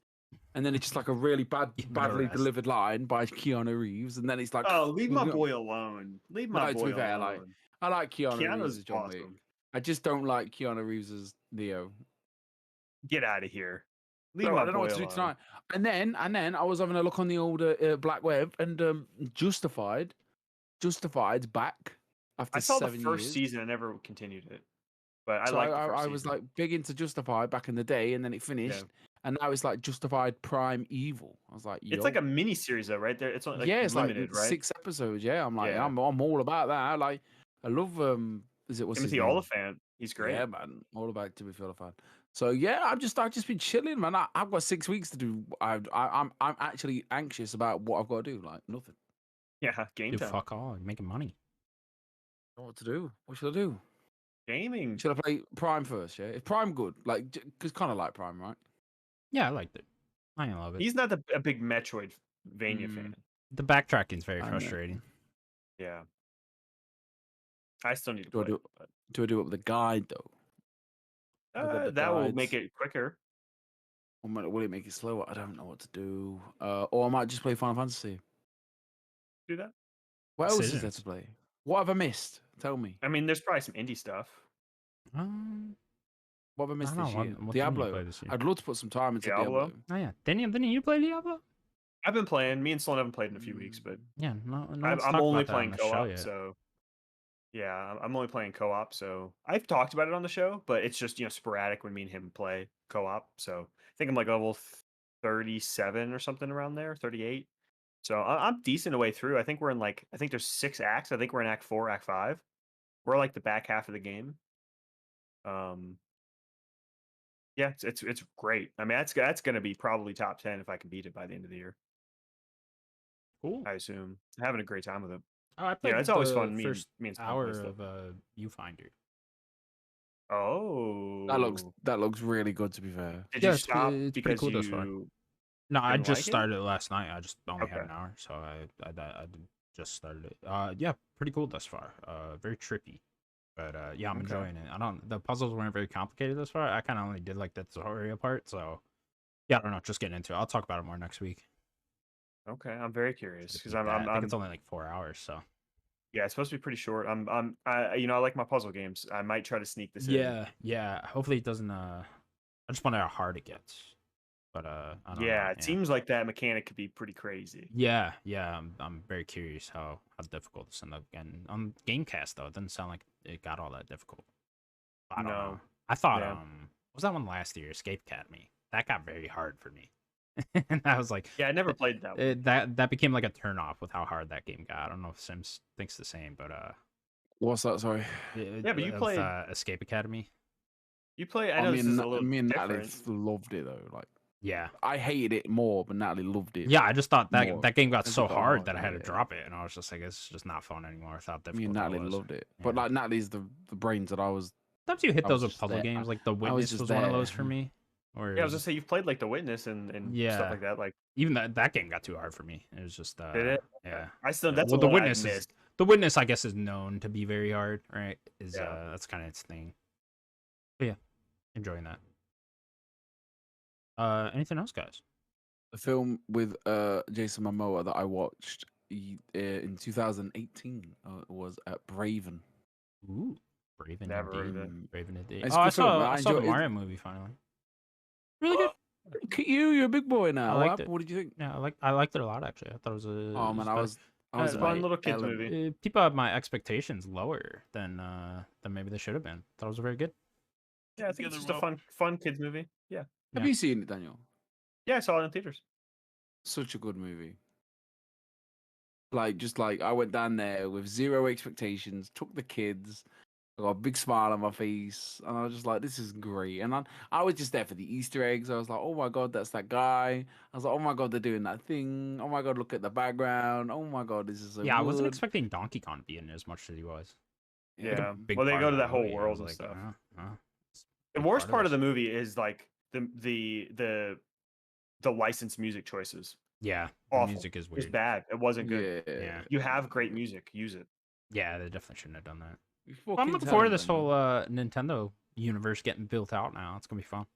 And then it's just like a really badly delivered line by Keanu Reeves, and then it's like, "Oh, leave my boy alone. Leave my boy alone." Like, I like Keanu Reeves as John awesome. Wick. I just don't like Keanu Reeves as Neo. Get out of here. I don't know what to do tonight. And then I was having a look on the old black web, and Justified's back after 7 years. I saw the first season. I never continued it, but I was like big into Justified back in the day, and then it finished, and now it's like justified prime evil. I was like, It's like yo, a mini series though, right? There, it's only like yeah, it's like limited, right? 6 episodes. Yeah, I'm like, Yeah. I'm all about that. Like, I love is it what's his Timothy name? Oliphant, he's great. Yeah, man, all about Timothy Oliphant. So yeah, I've just been chilling, man. I've got 6 weeks to do. I'm actually anxious about what I've got to do. Like nothing. Yeah, game Dude, time. fuck all. You're making money. I don't know what to do. What should I do? Gaming. Should I play Prime first? Yeah, if Prime good, like, because kind of like Prime, right? Yeah, I liked it. I love it. He's not a big Metroidvania fan. The backtracking's very I know. frustrating. Yeah. I still need to Do I play. do- Do I do it with a guide though? I've got the That will make guides. it quicker. Or will it make it slower? I don't know what to do. Or I might just play Final Fantasy. Do that. What else is there Decisions. to play? What have I missed? Tell me. I mean, there's probably some indie stuff. What have I missed don't this know, year? what didn't you Diablo. play this year? I'd love to put some time into Diablo. Oh yeah, didn't you play Diablo? I've been playing. Me and Sloan haven't played in a few weeks, but Yeah, no I'm one's talked only about that playing on the show co-op. yet. So yeah, I'm only playing co-op. So I've talked about it on the show, but it's just sporadic when me and him play co-op. So I think I'm like level 37 or something around there, 38. So I'm decent away through. I think we're in I think there's 6 acts. I think we're in Act 4, Act 5. We're like the back half of the game. Yeah, it's great. I mean, that's gonna be probably top 10 if I can beat it by the end of the year. Cool. I assume. Having a great time with it. Oh, I played it's always the fun. first Me and Sloan hour play stuff. of Viewfinder. Oh, That looks really good. To be fair. Did Yeah, you it's stop pretty because cool thus far. you? No, I didn't just like it? started it last night. I just only had Okay. an hour, so I just started it. Yeah, pretty cool thus far. Very trippy, but yeah, I'm Okay. enjoying it. The puzzles weren't very complicated thus far. I kind of only did like the tutorial part, so yeah, I don't know. Just getting into it. I'll talk about it more next week. Okay, I'm very curious because I think it's only like 4 hours, so yeah, it's supposed to be pretty short. I like my puzzle games. I might try to sneak this in. yeah. Hopefully it doesn't. I just wonder how hard it gets, but I don't know. Yeah, it seems like that mechanic could be pretty crazy. Yeah. I'm very curious how difficult this ended up getting on Gamecast though. It doesn't sound like it got all that difficult. I don't know. I thought Yeah. what was that one last year? Escape Academy. That got very hard for me, and I was like, Yeah, I never played that one. that became like a turn off with how hard that game got. I don't know if Sims thinks the same, but What's that? Sorry. Yeah, but you of, played- Escape Academy. You play. I know this is a little me and Natalie different. loved it though. Like, Yeah. I hated it more, but Natalie loved it. Yeah, I just thought more. that game got As it so got hard that I harder, had to yeah. drop it, and I was just like, it's just not fun anymore. I thought Me and difficult Natalie was. loved it. But Yeah. like Natalie's the brains that I was. Sometimes you hit I those was with just puzzle there. games, like The was Witness just was one of there. those for me. Or Yeah, I was gonna say you've played like The Witness and Yeah. stuff like that. Like, even that game got too hard for me. It was just did it? yeah. I still that's Well, the The one I Witness missed. The Witness, I guess, is known to be very hard, right? Yeah. That's kind of its thing. But yeah, enjoying that. Anything else, guys? The film with Jason Momoa that I watched in 2018 was Braven. Ooh, Braven Never heard of indeed. it. Braven indeed. It's a Oh, I good film. saw I I saw the enjoy it. Mario movie finally. Really good. Look at you! You're a big boy now. I What liked happened? it. What did you think? Yeah, I liked it a lot actually. I thought it was a. Oh man, I was It's in a fun my little kids element. movie. People have my expectations lower than maybe they should have been. Thought it was very good. Yeah, I think it's just a fun kids movie. Yeah. Have Yeah. you seen it, Daniel? Yeah, I saw it in theaters. Such a good movie. Like I went down there with zero expectations, took the kids, I got a big smile on my face, and I was just like, "This is great." And I was just there for the Easter eggs. I was like, "Oh my god, that's that guy." I was like, "Oh my god, they're doing that thing. Oh my god, look at the background. Oh my god, this is so Yeah, I wasn't good." expecting Donkey Kong to be in it as much as he was. Yeah. Like a big Well, they part go of to the that whole movie, I world was and like, stuff. it's The big worst part of this. the movie is like the licensed music choices. Yeah, the Awful. music is It was weird. bad. It wasn't good. Yeah. You have great music. Use it. Yeah, they definitely shouldn't have done that. You Well, I'm fucking looking tell forward to them, this Daniel. whole Nintendo universe getting built out now. It's gonna be fun.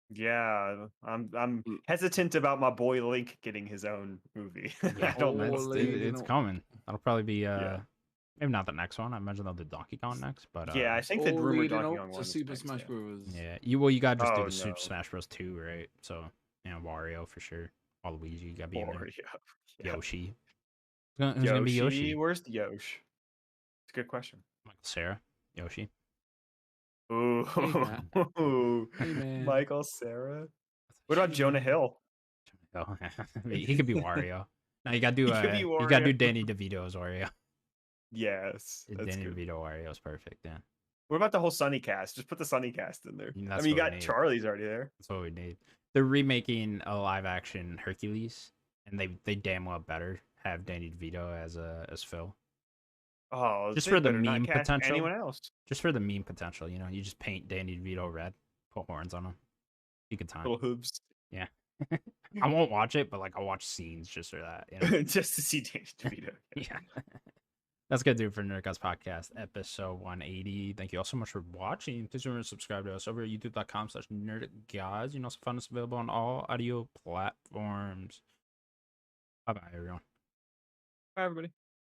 Yeah, I'm Mm. hesitant about my boy Link getting his own movie. Yeah, I don't know. Oh, what to it's, do. it's coming. That'll probably be Yeah. maybe not the next one. I imagine they'll do Donkey Kong next, but Yeah, I think the All rumored leading Donkey up Kong to one is Super next, Smash yeah. Bros. yeah, you gotta just do Oh, the Super no. Smash Bros. 2, right? So Wario for sure. Waluigi, you gotta be in there. Or, yeah. Yoshi. Who's gonna be Yoshi? Where's the Yoshi? It's a good question. Michael Sarah. Yoshi. Matt. Ooh, Hey, man. Michael Sarah. What about Jonah Hill? Oh, I mean, he could be Wario. No, you gotta do He could be you gotta do Wario. Danny DeVito's Wario. Yes, that's Danny good. DeVito Wario is perfect. Yeah, What about the whole Sunny cast? Just put the Sunny cast in there. I that's mean, you what we got need. Charlie's already there. That's what we need. They're remaking a live action Hercules, and they damn well better have Danny DeVito as Phil. Oh, Just they for the better not meme cast potential. anyone else. Just for the meme potential, you know, you just paint Danny DeVito red, put horns on him. You could time. Little hooves. Yeah. I won't watch it, but like I'll watch scenes just for that. You know? Just to see Danny DeVito. Yeah. That's gonna do it for Nerdcast Podcast, episode 180. Thank you all so much for watching. Please remember to subscribe to us over at youtube.com/nerdicguys. You can also find us available on all audio platforms. Bye bye, everyone. Bye, everybody.